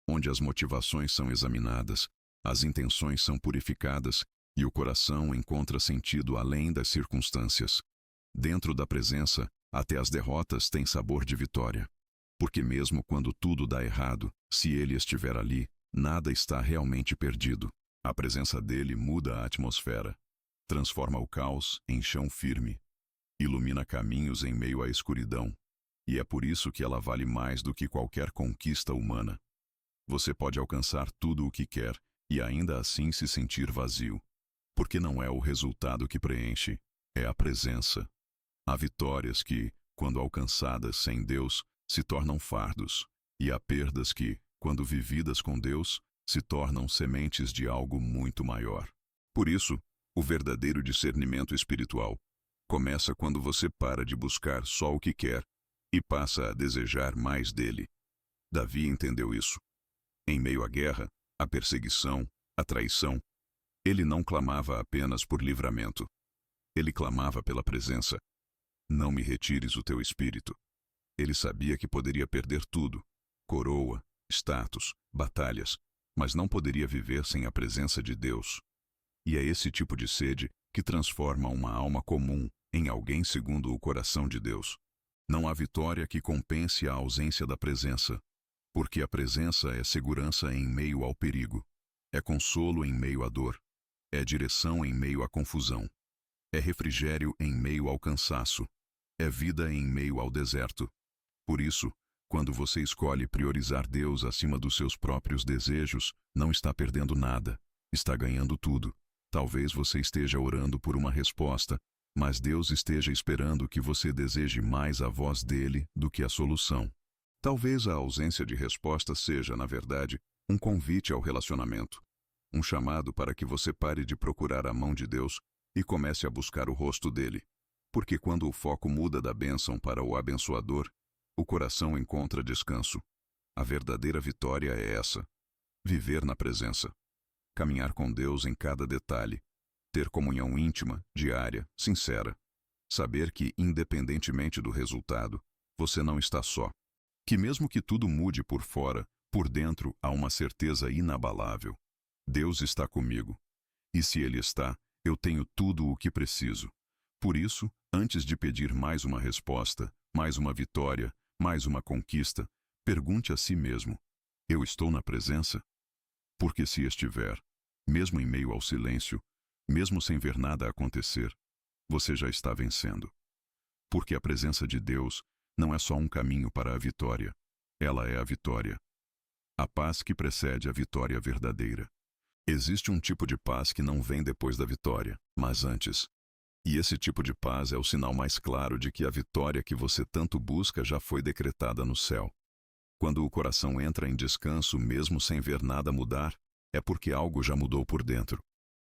onde as motivações são examinadas, as intenções são purificadas e o coração encontra sentido além das circunstâncias. Dentro da presença, até as derrotas têm sabor de vitória. Porque mesmo quando tudo dá errado, se Ele estiver ali, nada está realmente perdido. A presença dele muda a atmosfera. transforma o caos em chão firme, ilumina caminhos em meio à escuridão, e é por isso que ela vale mais do que qualquer conquista humana. Você pode alcançar tudo o que quer e ainda assim se sentir vazio, porque não é o resultado que preenche, é a presença. Há vitórias que, quando alcançadas sem Deus, se tornam fardos, e há perdas que, quando vividas com Deus, se tornam sementes de algo muito maior. Por isso, o verdadeiro discernimento espiritual começa quando você para de buscar só o que quer e passa a desejar mais dele. Davi entendeu isso. Em meio à guerra, à perseguição, à traição, ele não clamava apenas por livramento. Ele clamava pela presença. Não me retires o teu espírito. Ele sabia que poderia perder tudo, coroa, status, batalhas, mas não poderia viver sem a presença de Deus. E é esse tipo de sede que transforma uma alma comum em alguém segundo o coração de Deus. Não há vitória que compense a ausência da presença, porque a presença é segurança em meio ao perigo, é consolo em meio à dor, é direção em meio à confusão, é refrigério em meio ao cansaço, é vida em meio ao deserto. Por isso, quando você escolhe priorizar Deus acima dos seus próprios desejos, não está perdendo nada, está ganhando tudo. Talvez você esteja orando por uma resposta, mas Deus esteja esperando que você deseje mais a voz dele do que a solução. Talvez a ausência de resposta seja, na verdade, um convite ao relacionamento, um chamado para que você pare de procurar a mão de Deus e comece a buscar o rosto dele. Porque quando o foco muda da bênção para o abençoador, o coração encontra descanso. A verdadeira vitória é essa: viver na presença. Caminhar com Deus em cada detalhe, ter comunhão íntima, diária, sincera. Saber que, independentemente do resultado, você não está só. Que mesmo que tudo mude por fora, por dentro há uma certeza inabalável. Deus está comigo. E se Ele está, eu tenho tudo o que preciso. Por isso, antes de pedir mais uma resposta, mais uma vitória, mais uma conquista, pergunte a si mesmo: eu estou na presença? Porque se estiver, mesmo em meio ao silêncio, mesmo sem ver nada acontecer, você já está vencendo. Porque a presença de Deus não é só um caminho para a vitória, ela é a vitória. A paz que precede a vitória verdadeira. Existe um tipo de paz que não vem depois da vitória, mas antes. E esse tipo de paz é o sinal mais claro de que a vitória que você tanto busca já foi decretada no céu. Quando o coração entra em descanso mesmo sem ver nada mudar, é porque algo já mudou por dentro.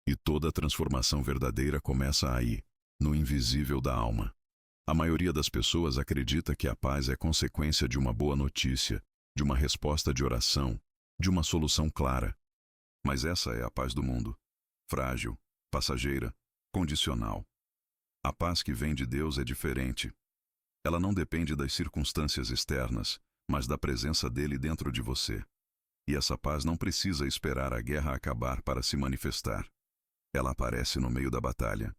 E toda a transformação verdadeira começa aí, no invisível da alma. A maioria das pessoas acredita que a paz é consequência de uma boa notícia, de uma resposta de oração, de uma solução clara. Mas essa é a paz do mundo. Frágil, passageira, condicional. A paz que vem de Deus é diferente. Ela não depende das circunstâncias externas, mas da presença dele dentro de você. E essa paz não precisa esperar a guerra acabar para se manifestar. Ela aparece no meio da batalha.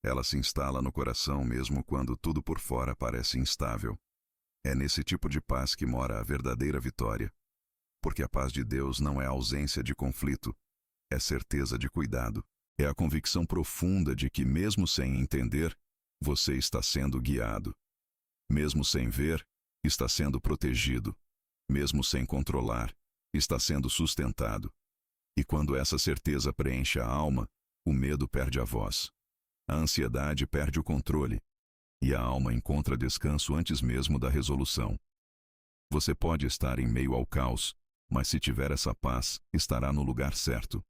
Ela se instala no coração mesmo quando tudo por fora parece instável. É nesse tipo de paz que mora a verdadeira vitória. Porque a paz de Deus não é ausência de conflito, é certeza de cuidado. É a convicção profunda de que, mesmo sem entender, você está sendo guiado. Mesmo sem ver, está sendo protegido. Mesmo sem controlar, está sendo sustentado. E quando essa certeza preenche a alma, o medo perde a voz. A ansiedade perde o controle. E a alma encontra descanso antes mesmo da resolução. Você pode estar em meio ao caos, mas se tiver essa paz, estará no lugar certo.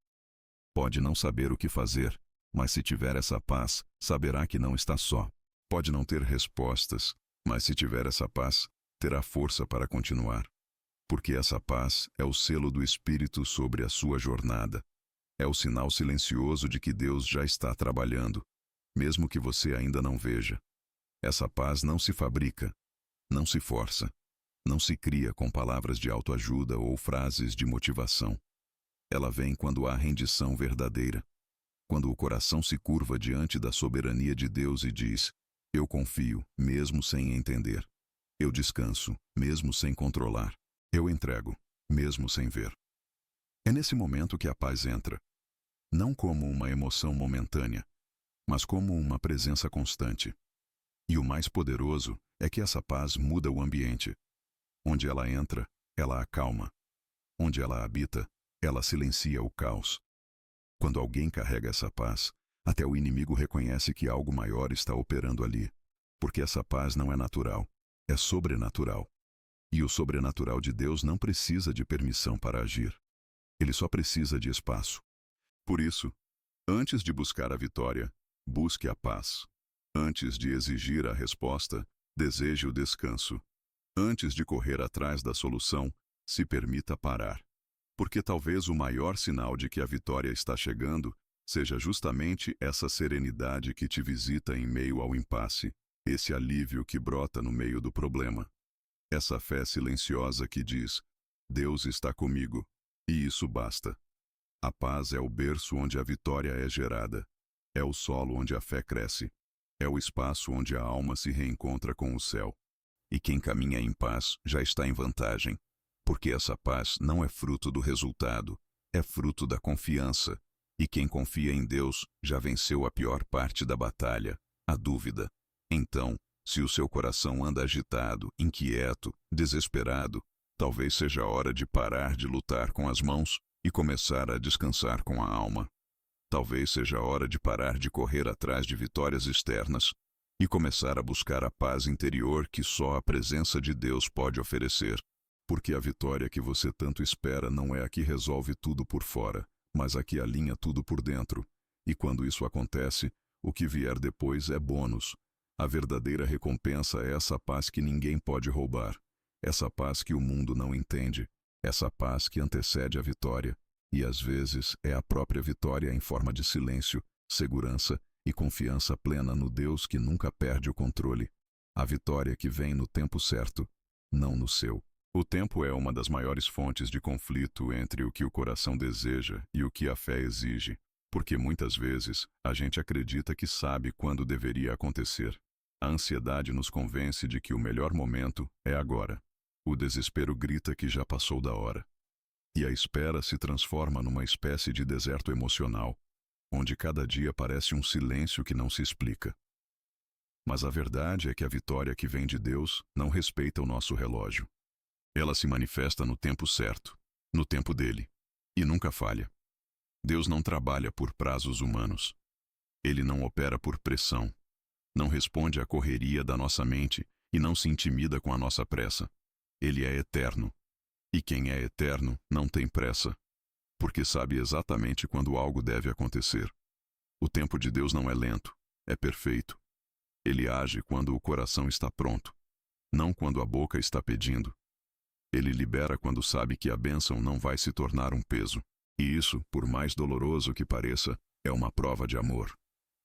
Pode não saber o que fazer, mas se tiver essa paz, saberá que não está só. Pode não ter respostas, mas se tiver essa paz, terá força para continuar. Porque essa paz é o selo do Espírito sobre a sua jornada. É o sinal silencioso de que Deus já está trabalhando, mesmo que você ainda não veja. Essa paz não se fabrica, não se força, não se cria com palavras de autoajuda ou frases de motivação. Ela vem quando há rendição verdadeira, quando o coração se curva diante da soberania de Deus e diz: eu confio, mesmo sem entender. Eu descanso, mesmo sem controlar. Eu entrego, mesmo sem ver. É nesse momento que a paz entra. Não como uma emoção momentânea, mas como uma presença constante. E o mais poderoso é que essa paz muda o ambiente. Onde ela entra, ela acalma. Onde ela habita, ela silencia o caos. Quando alguém carrega essa paz, até o inimigo reconhece que algo maior está operando ali, porque essa paz não é natural, é sobrenatural. E o sobrenatural de Deus não precisa de permissão para agir. Ele só precisa de espaço. Por isso, antes de buscar a vitória, busque a paz. Antes de exigir a resposta, deseje o descanso. Antes de correr atrás da solução, se permita parar. Porque talvez o maior sinal de que a vitória está chegando seja justamente essa serenidade que te visita em meio ao impasse, esse alívio que brota no meio do problema. Essa fé silenciosa que diz: Deus está comigo, e isso basta. A paz é o berço onde a vitória é gerada. É o solo onde a fé cresce. É o espaço onde a alma se reencontra com o céu. E quem caminha em paz já está em vantagem, porque essa paz não é fruto do resultado, é fruto da confiança. E quem confia em Deus já venceu a pior parte da batalha, a dúvida. Então, se o seu coração anda agitado, inquieto, desesperado, talvez seja a hora de parar de lutar com as mãos e começar a descansar com a alma. Talvez seja a hora de parar de correr atrás de vitórias externas e começar a buscar a paz interior que só a presença de Deus pode oferecer. Porque a vitória que você tanto espera não é a que resolve tudo por fora, mas a que alinha tudo por dentro. E quando isso acontece, o que vier depois é bônus. A verdadeira recompensa é essa paz que ninguém pode roubar. Essa paz que o mundo não entende. Essa paz que antecede a vitória. E às vezes é a própria vitória em forma de silêncio, segurança e confiança plena no Deus que nunca perde o controle. A vitória que vem no tempo certo, não no seu. O tempo é uma das maiores fontes de conflito entre o que o coração deseja e o que a fé exige, porque muitas vezes a gente acredita que sabe quando deveria acontecer. A ansiedade nos convence de que o melhor momento é agora. O desespero grita que já passou da hora. E a espera se transforma numa espécie de deserto emocional, onde cada dia parece um silêncio que não se explica. Mas a verdade é que a vitória que vem de Deus não respeita o nosso relógio. Ela se manifesta no tempo certo, no tempo dele, e nunca falha. Deus não trabalha por prazos humanos. Ele não opera por pressão. Não responde à correria da nossa mente e não se intimida com a nossa pressa. Ele é eterno. E quem é eterno não tem pressa, porque sabe exatamente quando algo deve acontecer. O tempo de Deus não é lento, é perfeito. Ele age quando o coração está pronto, não quando a boca está pedindo. Ele libera quando sabe que a bênção não vai se tornar um peso. E isso, por mais doloroso que pareça, é uma prova de amor.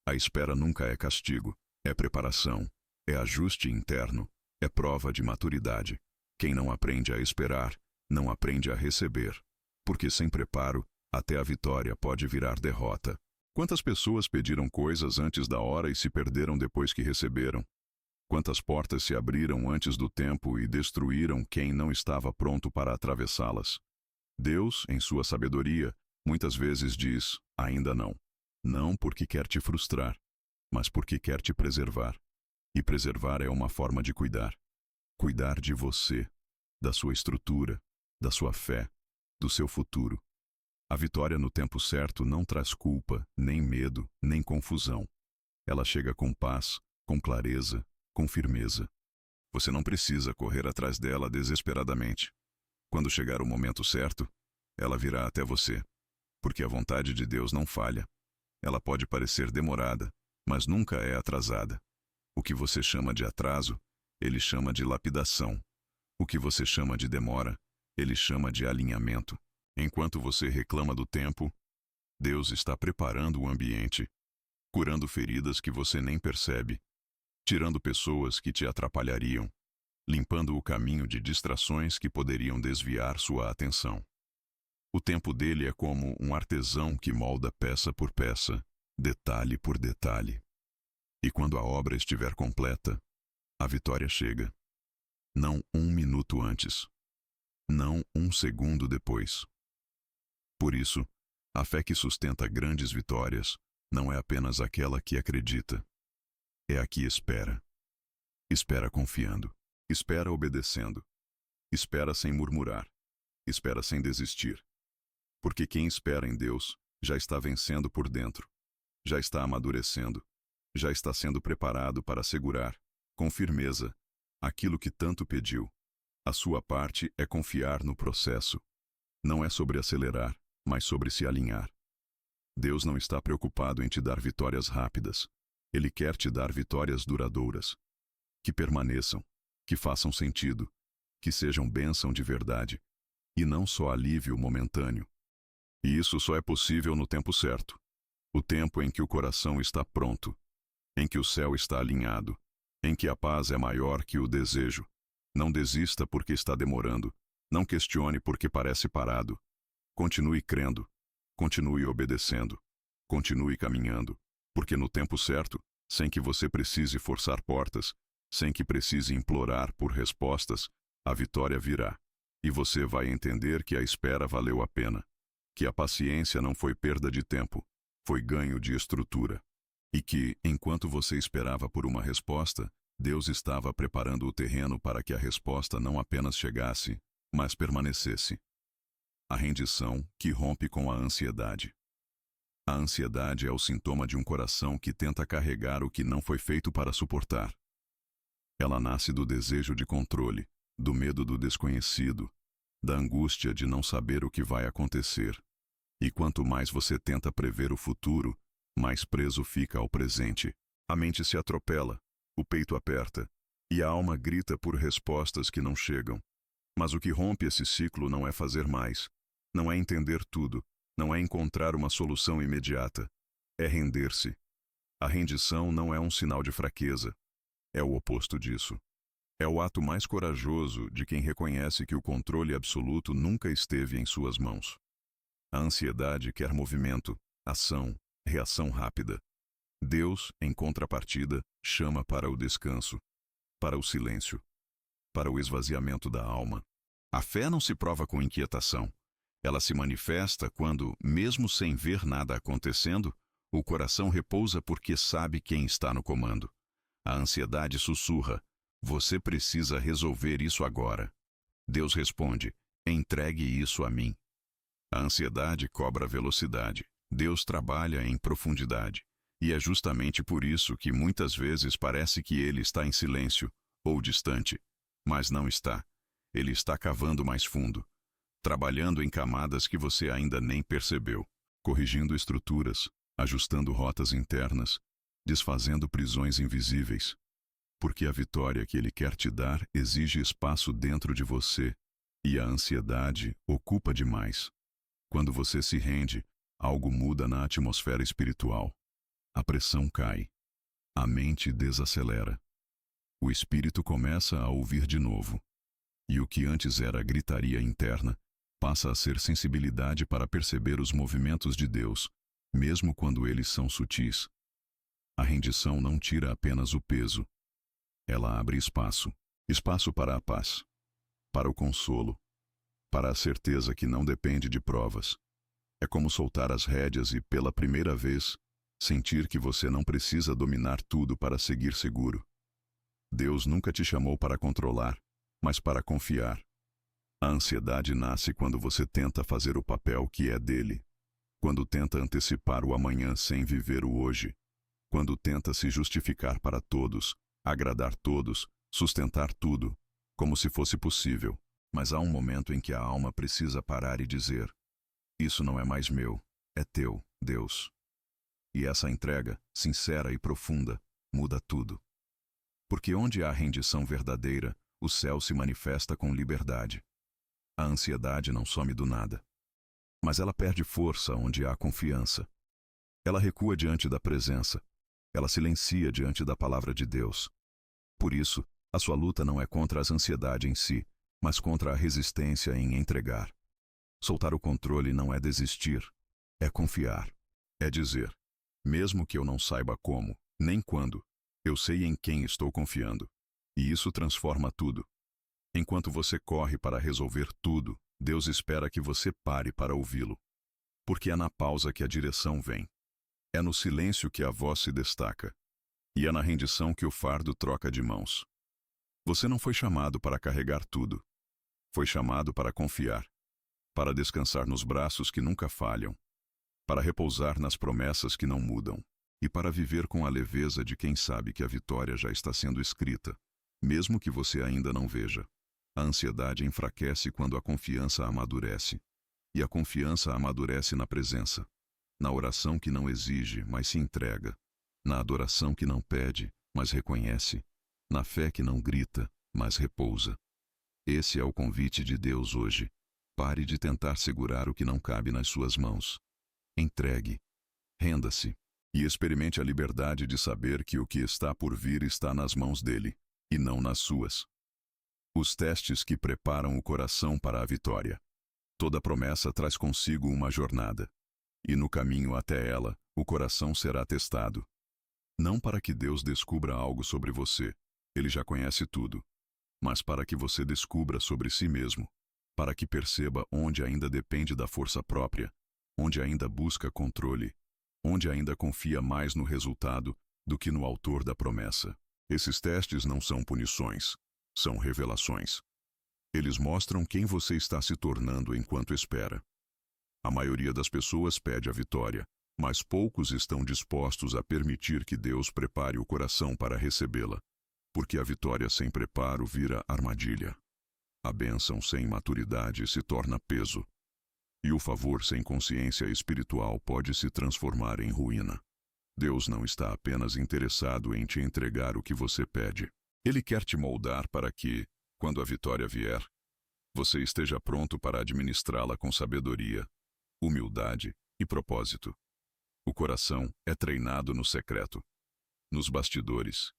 A espera nunca é castigo, é preparação, é ajuste interno, é prova de maturidade. Quem não aprende a esperar, não aprende a receber. Porque sem preparo, até a vitória pode virar derrota. Quantas pessoas pediram coisas antes da hora e se perderam depois que receberam? Quantas portas se abriram antes do tempo e destruíram quem não estava pronto para atravessá-las? Deus, em sua sabedoria, muitas vezes diz, ainda não. Não porque quer te frustrar, mas porque quer te preservar. E preservar é uma forma de cuidar. Cuidar de você, da sua estrutura, da sua fé, do seu futuro. A vitória no tempo certo não traz culpa, nem medo, nem confusão. Ela chega com paz, com clareza, com firmeza. Você não precisa correr atrás dela desesperadamente. Quando chegar o momento certo, ela virá até você. Porque a vontade de Deus não falha. Ela pode parecer demorada, mas nunca é atrasada. O que você chama de atraso, ele chama de lapidação. O que você chama de demora, ele chama de alinhamento. Enquanto você reclama do tempo, Deus está preparando o ambiente, curando feridas que você nem percebe, tirando pessoas que te atrapalhariam, limpando o caminho de distrações que poderiam desviar sua atenção. O tempo dele é como um artesão que molda peça por peça, detalhe por detalhe. E quando a obra estiver completa, a vitória chega. Não um minuto antes. Não um segundo depois. Por isso, a fé que sustenta grandes vitórias não é apenas aquela que acredita. É a que espera. Espera confiando. Espera obedecendo. Espera sem murmurar. Espera sem desistir. Porque quem espera em Deus já está vencendo por dentro. Já está amadurecendo. Já está sendo preparado para segurar, com firmeza, aquilo que tanto pediu. A sua parte é confiar no processo. Não é sobre acelerar, mas sobre se alinhar. Deus não está preocupado em te dar vitórias rápidas. Ele quer te dar vitórias duradouras. Que permaneçam, que façam sentido, que sejam bênção de verdade, e não só alívio momentâneo. E isso só é possível no tempo certo. O tempo em que o coração está pronto, em que o céu está alinhado, em que a paz é maior que o desejo. Não desista porque está demorando. Não questione porque parece parado. Continue crendo. Continue obedecendo. Continue caminhando. Porque no tempo certo, sem que você precise forçar portas, sem que precise implorar por respostas, a vitória virá. E você vai entender que a espera valeu a pena. Que a paciência não foi perda de tempo, foi ganho de estrutura. E que, enquanto você esperava por uma resposta, Deus estava preparando o terreno para que a resposta não apenas chegasse, mas permanecesse. A rendição que rompe com a ansiedade. A ansiedade é o sintoma de um coração que tenta carregar o que não foi feito para suportar. Ela nasce do desejo de controle, do medo do desconhecido, da angústia de não saber o que vai acontecer. E quanto mais você tenta prever o futuro, mais preso fica ao presente. A mente se atropela, o peito aperta, e a alma grita por respostas que não chegam. Mas o que rompe esse ciclo não é fazer mais, não é entender tudo, não é encontrar uma solução imediata, é render-se. A rendição não é um sinal de fraqueza, é o oposto disso. É o ato mais corajoso de quem reconhece que o controle absoluto nunca esteve em suas mãos. A ansiedade quer movimento, ação, reação rápida. Deus, em contrapartida, chama para o descanso, para o silêncio, para o esvaziamento da alma. A fé não se prova com inquietação. Ela se manifesta quando, mesmo sem ver nada acontecendo, o coração repousa porque sabe quem está no comando. A ansiedade sussurra: você precisa resolver isso agora. Deus responde: entregue isso a mim. A ansiedade cobra velocidade. Deus trabalha em profundidade. E é justamente por isso que muitas vezes parece que ele está em silêncio ou distante. Mas não está. Ele está cavando mais fundo, trabalhando em camadas que você ainda nem percebeu, corrigindo estruturas, ajustando rotas internas, desfazendo prisões invisíveis. Porque a vitória que ele quer te dar exige espaço dentro de você, e a ansiedade ocupa demais. Quando você se rende, algo muda na atmosfera espiritual. A pressão cai. A mente desacelera. O espírito começa a ouvir de novo. E o que antes era gritaria interna, passa a ser sensibilidade para perceber os movimentos de Deus, mesmo quando eles são sutis. A rendição não tira apenas o peso. Ela abre espaço. Espaço para a paz. Para o consolo. Para a certeza que não depende de provas. É como soltar as rédeas e, pela primeira vez, sentir que você não precisa dominar tudo para seguir seguro. Deus nunca te chamou para controlar, mas para confiar. A ansiedade nasce quando você tenta fazer o papel que é dele. Quando tenta antecipar o amanhã sem viver o hoje. Quando tenta se justificar para todos, agradar todos, sustentar tudo, como se fosse possível. Mas há um momento em que a alma precisa parar e dizer: isso não é mais meu, é teu, Deus. E essa entrega, sincera e profunda, muda tudo. Porque onde há rendição verdadeira, o céu se manifesta com liberdade. A ansiedade não some do nada. Mas ela perde força onde há confiança. Ela recua diante da presença. Ela silencia diante da palavra de Deus. Por isso, a sua luta não é contra a ansiedade em si, mas contra a resistência em entregar. Soltar o controle não é desistir, é confiar. É dizer: mesmo que eu não saiba como, nem quando, eu sei em quem estou confiando. E isso transforma tudo. Enquanto você corre para resolver tudo, Deus espera que você pare para ouvi-lo. Porque é na pausa que a direção vem. É no silêncio que a voz se destaca. E é na rendição que o fardo troca de mãos. Você não foi chamado para carregar tudo. Foi chamado para confiar. Para descansar nos braços que nunca falham. Para repousar nas promessas que não mudam. E para viver com a leveza de quem sabe que a vitória já está sendo escrita, mesmo que você ainda não veja. A ansiedade enfraquece quando a confiança amadurece. E a confiança amadurece na presença. Na oração que não exige, mas se entrega. Na adoração que não pede, mas reconhece. Na fé que não grita, mas repousa. Esse é o convite de Deus hoje. Pare de tentar segurar o que não cabe nas suas mãos. Entregue. Renda-se. E experimente a liberdade de saber que o que está por vir está nas mãos dele, e não nas suas. Os testes que preparam o coração para a vitória. Toda promessa traz consigo uma jornada. E no caminho até ela, o coração será testado. Não para que Deus descubra algo sobre você, ele já conhece tudo. Mas para que você descubra sobre si mesmo. Para que perceba onde ainda depende da força própria, onde ainda busca controle, onde ainda confia mais no resultado do que no autor da promessa. Esses testes não são punições, são revelações. Eles mostram quem você está se tornando enquanto espera. A maioria das pessoas pede a vitória, mas poucos estão dispostos a permitir que Deus prepare o coração para recebê-la, porque a vitória sem preparo vira armadilha. A bênção sem maturidade se torna peso, e o favor sem consciência espiritual pode se transformar em ruína. Deus não está apenas interessado em te entregar o que você pede. Ele quer te moldar para que, quando a vitória vier, você esteja pronto para administrá-la com sabedoria, humildade e propósito. O coração é treinado no secreto, nos bastidores,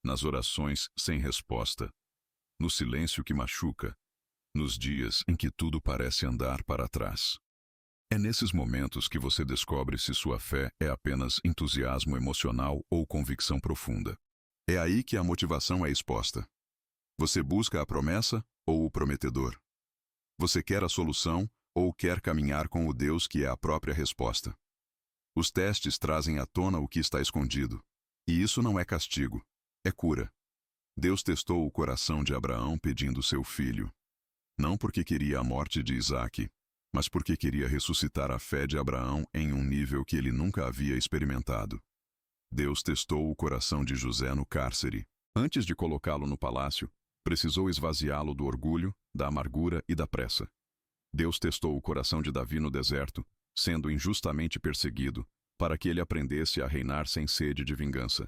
nas orações sem resposta, no silêncio que machuca, nos dias em que tudo parece andar para trás. É nesses momentos que você descobre se sua fé é apenas entusiasmo emocional ou convicção profunda. É aí que a motivação é exposta. Você busca a promessa ou o prometedor? Você quer a solução ou quer caminhar com o Deus que é a própria resposta? Os testes trazem à tona o que está escondido. E isso não é castigo, é cura. Deus testou o coração de Abraão pedindo seu filho. Não porque queria a morte de Isaque, mas porque queria ressuscitar a fé de Abraão em um nível que ele nunca havia experimentado. Deus testou o coração de José no cárcere. Antes de colocá-lo no palácio, precisou esvaziá-lo do orgulho, da amargura e da pressa. Deus testou o coração de Davi no deserto, sendo injustamente perseguido, para que ele aprendesse a reinar sem sede de vingança.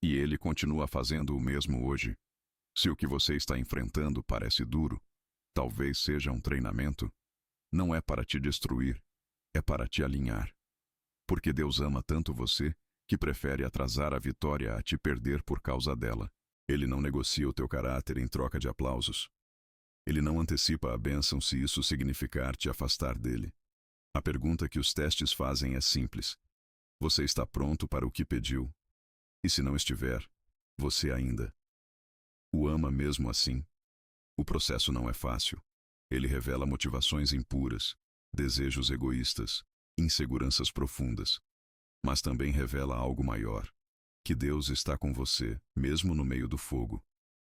E ele continua fazendo o mesmo hoje. Se o que você está enfrentando parece duro, talvez seja um treinamento. Não é para te destruir, é para te alinhar. Porque Deus ama tanto você, que prefere atrasar a vitória a te perder por causa dela. Ele não negocia o teu caráter em troca de aplausos. Ele não antecipa a bênção se isso significar te afastar dele. A pergunta que os testes fazem é simples. Você está pronto para o que pediu? E se não estiver, você ainda o ama mesmo assim? O processo não é fácil. Ele revela motivações impuras, desejos egoístas, inseguranças profundas. Mas também revela algo maior. Que Deus está com você, mesmo no meio do fogo.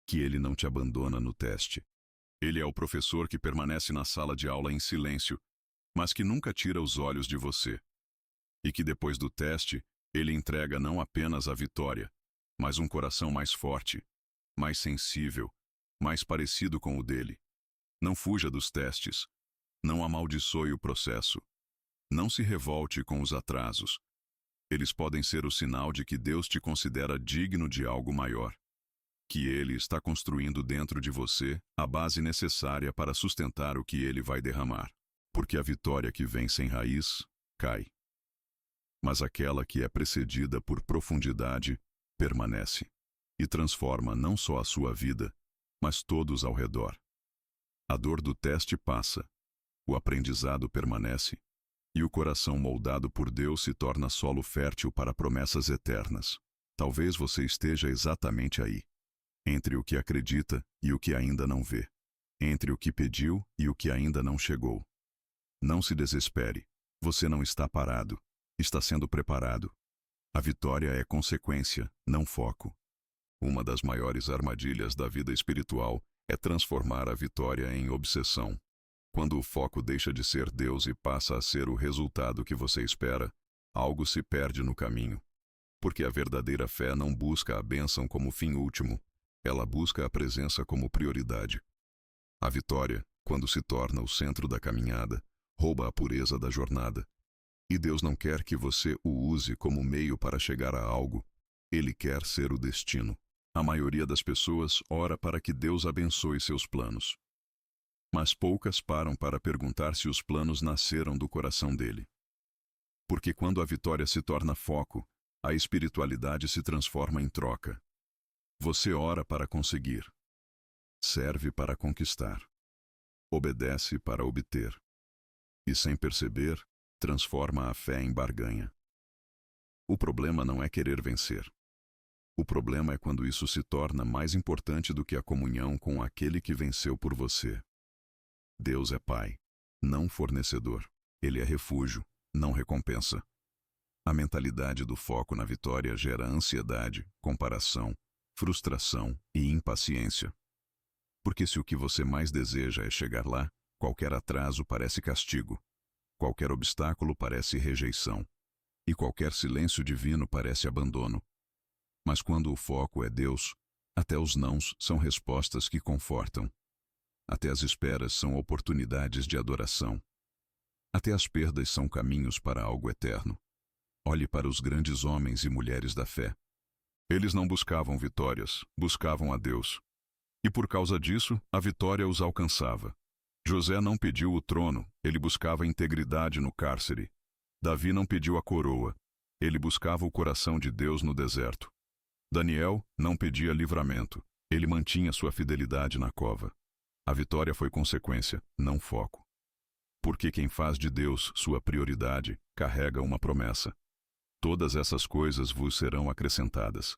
Que Ele não te abandona no teste. Ele é o professor que permanece na sala de aula em silêncio, mas que nunca tira os olhos de você. E que depois do teste, Ele entrega não apenas a vitória, mas um coração mais forte, mais sensível, mais parecido com o dele. Não fuja dos testes. Não amaldiçoe o processo. Não se revolte com os atrasos. Eles podem ser o sinal de que Deus te considera digno de algo maior. Que Ele está construindo dentro de você a base necessária para sustentar o que Ele vai derramar. Porque a vitória que vem sem raiz, cai. Mas aquela que é precedida por profundidade, permanece. E transforma não só a sua vida, mas todos ao redor. A dor do teste passa. O aprendizado permanece. E o coração moldado por Deus se torna solo fértil para promessas eternas. Talvez você esteja exatamente aí. Entre o que acredita e o que ainda não vê. Entre o que pediu e o que ainda não chegou. Não se desespere. Você não está parado. Está sendo preparado. A vitória é consequência, não foco. Uma das maiores armadilhas da vida espiritual é transformar a vitória em obsessão. Quando o foco deixa de ser Deus e passa a ser o resultado que você espera, algo se perde no caminho. Porque a verdadeira fé não busca a bênção como fim último, ela busca a presença como prioridade. A vitória, quando se torna o centro da caminhada, rouba a pureza da jornada. E Deus não quer que você o use como meio para chegar a algo, Ele quer ser o destino. A maioria das pessoas ora para que Deus abençoe seus planos. Mas poucas param para perguntar se os planos nasceram do coração dele. Porque quando a vitória se torna foco, a espiritualidade se transforma em troca. Você ora para conseguir. Serve para conquistar. Obedece para obter. E sem perceber, transforma a fé em barganha. O problema não é querer vencer. O problema é quando isso se torna mais importante do que a comunhão com aquele que venceu por você. Deus é Pai, não fornecedor. Ele é refúgio, não recompensa. A mentalidade do foco na vitória gera ansiedade, comparação, frustração e impaciência. Porque se o que você mais deseja é chegar lá, qualquer atraso parece castigo, qualquer obstáculo parece rejeição, e qualquer silêncio divino parece abandono. Mas quando o foco é Deus, até os nãos são respostas que confortam. Até as esperas são oportunidades de adoração. Até as perdas são caminhos para algo eterno. Olhe para os grandes homens e mulheres da fé. Eles não buscavam vitórias, buscavam a Deus. E por causa disso, a vitória os alcançava. José não pediu o trono, ele buscava integridade no cárcere. Davi não pediu a coroa, ele buscava o coração de Deus no deserto. Daniel não pedia livramento, ele mantinha sua fidelidade na cova. A vitória foi consequência, não foco. Porque quem faz de Deus sua prioridade, carrega uma promessa. Todas essas coisas vos serão acrescentadas.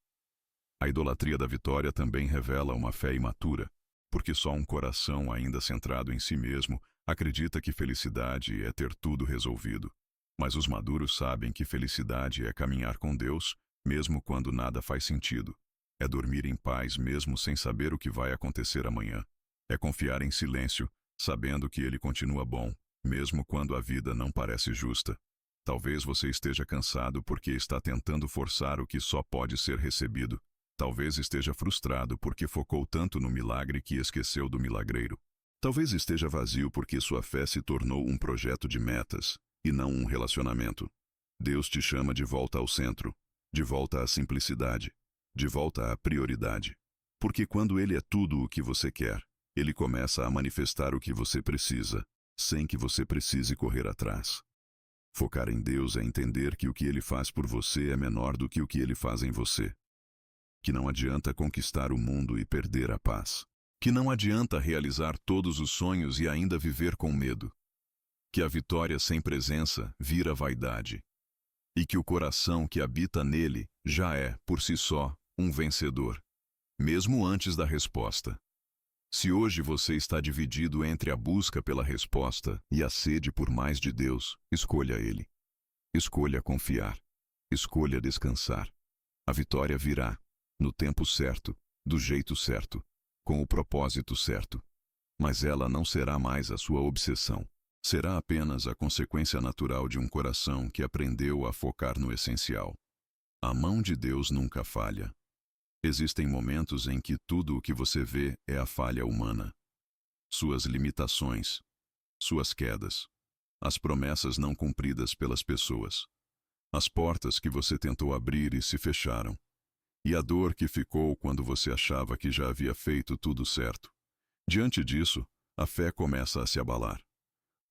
A idolatria da vitória também revela uma fé imatura, porque só um coração ainda centrado em si mesmo acredita que felicidade é ter tudo resolvido. Mas os maduros sabem que felicidade é caminhar com Deus, mesmo quando nada faz sentido. É dormir em paz mesmo sem saber o que vai acontecer amanhã. É confiar em silêncio, sabendo que Ele continua bom, mesmo quando a vida não parece justa. Talvez você esteja cansado porque está tentando forçar o que só pode ser recebido. Talvez esteja frustrado porque focou tanto no milagre que esqueceu do milagreiro. Talvez esteja vazio porque sua fé se tornou um projeto de metas, e não um relacionamento. Deus te chama de volta ao centro, de volta à simplicidade, de volta à prioridade. Porque quando Ele é tudo o que você quer, Ele começa a manifestar o que você precisa, sem que você precise correr atrás. Focar em Deus é entender que o que Ele faz por você é menor do que o que Ele faz em você. Que não adianta conquistar o mundo e perder a paz. Que não adianta realizar todos os sonhos e ainda viver com medo. Que a vitória sem presença vira vaidade. E que o coração que habita nele já é, por si só, um vencedor, mesmo antes da resposta. Se hoje você está dividido entre a busca pela resposta e a sede por mais de Deus, escolha Ele. Escolha confiar. Escolha descansar. A vitória virá, no tempo certo, do jeito certo, com o propósito certo. Mas ela não será mais a sua obsessão. Será apenas a consequência natural de um coração que aprendeu a focar no essencial. A mão de Deus nunca falha. Existem momentos em que tudo o que você vê é a falha humana. Suas limitações, suas quedas, as promessas não cumpridas pelas pessoas, as portas que você tentou abrir e se fecharam, e a dor que ficou quando você achava que já havia feito tudo certo. Diante disso, a fé começa a se abalar.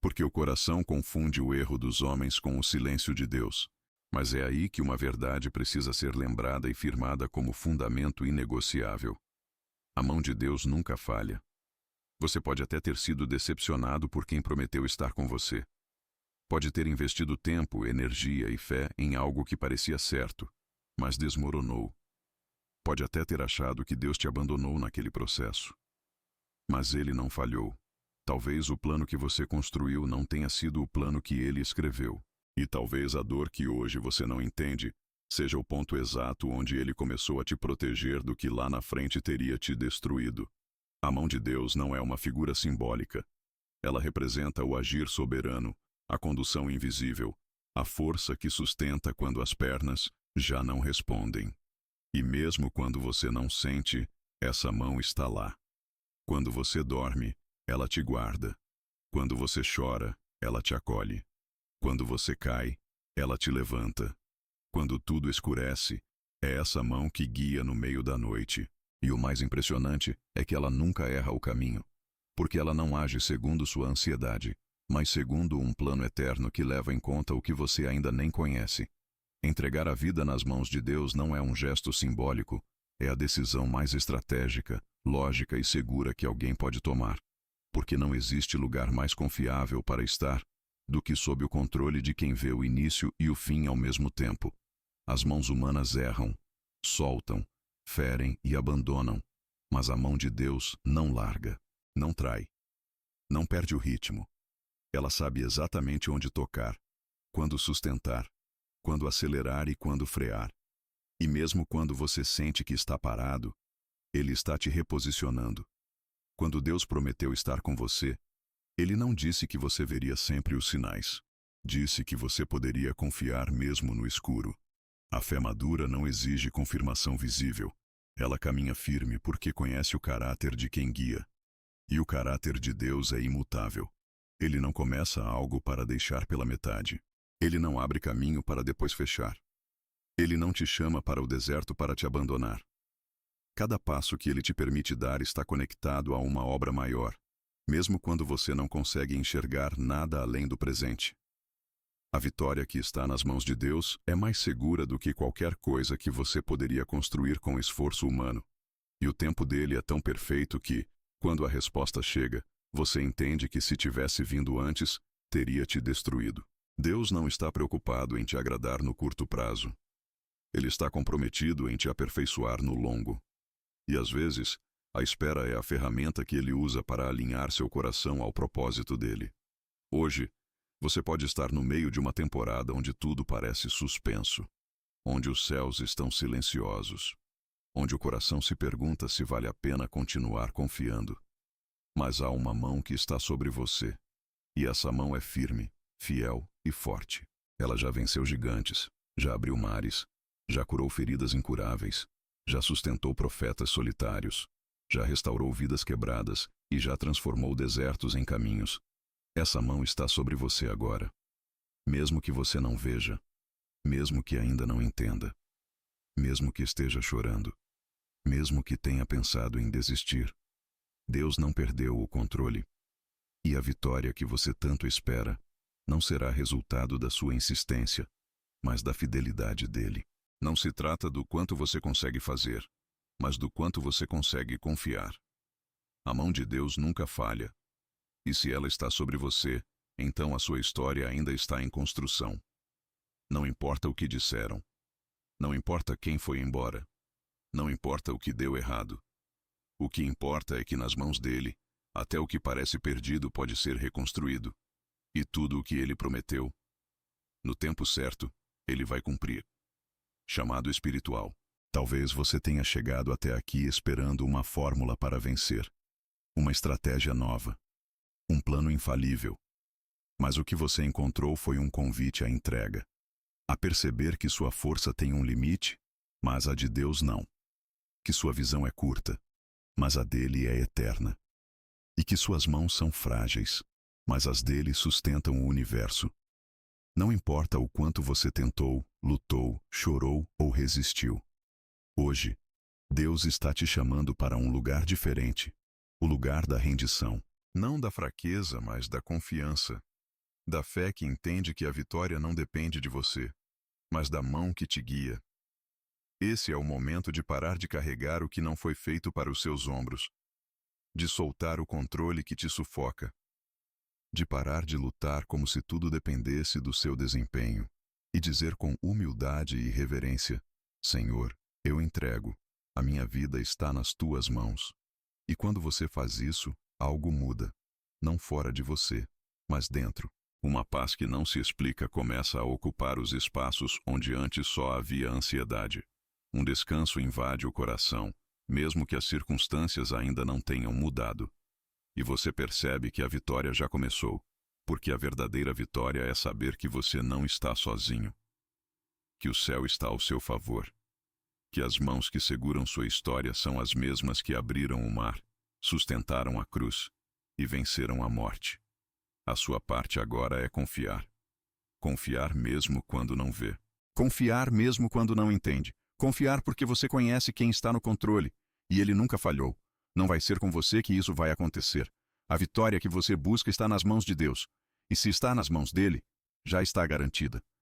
Porque o coração confunde o erro dos homens com o silêncio de Deus. Mas é aí que uma verdade precisa ser lembrada e firmada como fundamento inegociável. A mão de Deus nunca falha. Você pode até ter sido decepcionado por quem prometeu estar com você. Pode ter investido tempo, energia e fé em algo que parecia certo, mas desmoronou. Pode até ter achado que Deus te abandonou naquele processo. Mas Ele não falhou. Talvez o plano que você construiu não tenha sido o plano que Ele escreveu. E talvez a dor que hoje você não entende seja o ponto exato onde ele começou a te proteger do que lá na frente teria te destruído. A mão de Deus não é uma figura simbólica. Ela representa o agir soberano, a condução invisível, a força que sustenta quando as pernas já não respondem. E mesmo quando você não sente, essa mão está lá. Quando você dorme, ela te guarda. Quando você chora, ela te acolhe. Quando você cai, ela te levanta. Quando tudo escurece, é essa mão que guia no meio da noite. E o mais impressionante é que ela nunca erra o caminho, porque ela não age segundo sua ansiedade, mas segundo um plano eterno que leva em conta o que você ainda nem conhece. Entregar a vida nas mãos de Deus não é um gesto simbólico, é a decisão mais estratégica, lógica e segura que alguém pode tomar, porque não existe lugar mais confiável para estar do que sob o controle de quem vê o início e o fim ao mesmo tempo. As mãos humanas erram, soltam, ferem e abandonam, mas a mão de Deus não larga, não trai, não perde o ritmo. Ela sabe exatamente onde tocar, quando sustentar, quando acelerar e quando frear. E mesmo quando você sente que está parado, Ele está te reposicionando. Quando Deus prometeu estar com você, Ele não disse que você veria sempre os sinais. Disse que você poderia confiar mesmo no escuro. A fé madura não exige confirmação visível. Ela caminha firme porque conhece o caráter de quem guia. E o caráter de Deus é imutável. Ele não começa algo para deixar pela metade. Ele não abre caminho para depois fechar. Ele não te chama para o deserto para te abandonar. Cada passo que Ele te permite dar está conectado a uma obra maior, mesmo quando você não consegue enxergar nada além do presente. A vitória que está nas mãos de Deus é mais segura do que qualquer coisa que você poderia construir com esforço humano. E o tempo dele é tão perfeito que, quando a resposta chega, você entende que se tivesse vindo antes, teria te destruído. Deus não está preocupado em te agradar no curto prazo. Ele está comprometido em te aperfeiçoar no longo. E às vezes, a espera é a ferramenta que ele usa para alinhar seu coração ao propósito dele. Hoje, você pode estar no meio de uma temporada onde tudo parece suspenso, onde os céus estão silenciosos, onde o coração se pergunta se vale a pena continuar confiando. Mas há uma mão que está sobre você, e essa mão é firme, fiel e forte. Ela já venceu gigantes, já abriu mares, já curou feridas incuráveis, já sustentou profetas solitários, já restaurou vidas quebradas e já transformou desertos em caminhos. Essa mão está sobre você agora. Mesmo que você não veja, mesmo que ainda não entenda, mesmo que esteja chorando, mesmo que tenha pensado em desistir, Deus não perdeu o controle. E a vitória que você tanto espera não será resultado da sua insistência, mas da fidelidade dele. Não se trata do quanto você consegue fazer, mas do quanto você consegue confiar. A mão de Deus nunca falha. E se ela está sobre você, então a sua história ainda está em construção. Não importa o que disseram. Não importa quem foi embora. Não importa o que deu errado. O que importa é que nas mãos dele, até o que parece perdido pode ser reconstruído. E tudo o que ele prometeu, no tempo certo, ele vai cumprir. Chamado espiritual. Talvez você tenha chegado até aqui esperando uma fórmula para vencer. Uma estratégia nova. Um plano infalível. Mas o que você encontrou foi um convite à entrega. A perceber que sua força tem um limite, mas a de Deus não. Que sua visão é curta, mas a dele é eterna. E que suas mãos são frágeis, mas as dele sustentam o universo. Não importa o quanto você tentou, lutou, chorou ou resistiu. Hoje, Deus está te chamando para um lugar diferente. O lugar da rendição. Não da fraqueza, mas da confiança. Da fé que entende que a vitória não depende de você, mas da mão que te guia. Esse é o momento de parar de carregar o que não foi feito para os seus ombros. De soltar o controle que te sufoca. De parar de lutar como se tudo dependesse do seu desempenho. E dizer com humildade e reverência: Senhor, eu entrego. A minha vida está nas tuas mãos. E quando você faz isso, algo muda. Não fora de você, mas dentro. Uma paz que não se explica começa a ocupar os espaços onde antes só havia ansiedade. Um descanso invade o coração, mesmo que as circunstâncias ainda não tenham mudado. E você percebe que a vitória já começou, porque a verdadeira vitória é saber que você não está sozinho, que o céu está ao seu favor, que as mãos que seguram sua história são as mesmas que abriram o mar, sustentaram a cruz e venceram a morte. A sua parte agora é confiar. Confiar mesmo quando não vê. Confiar mesmo quando não entende. Confiar porque você conhece quem está no controle, e ele nunca falhou. Não vai ser com você que isso vai acontecer. A vitória que você busca está nas mãos de Deus, e se está nas mãos dele, já está garantida.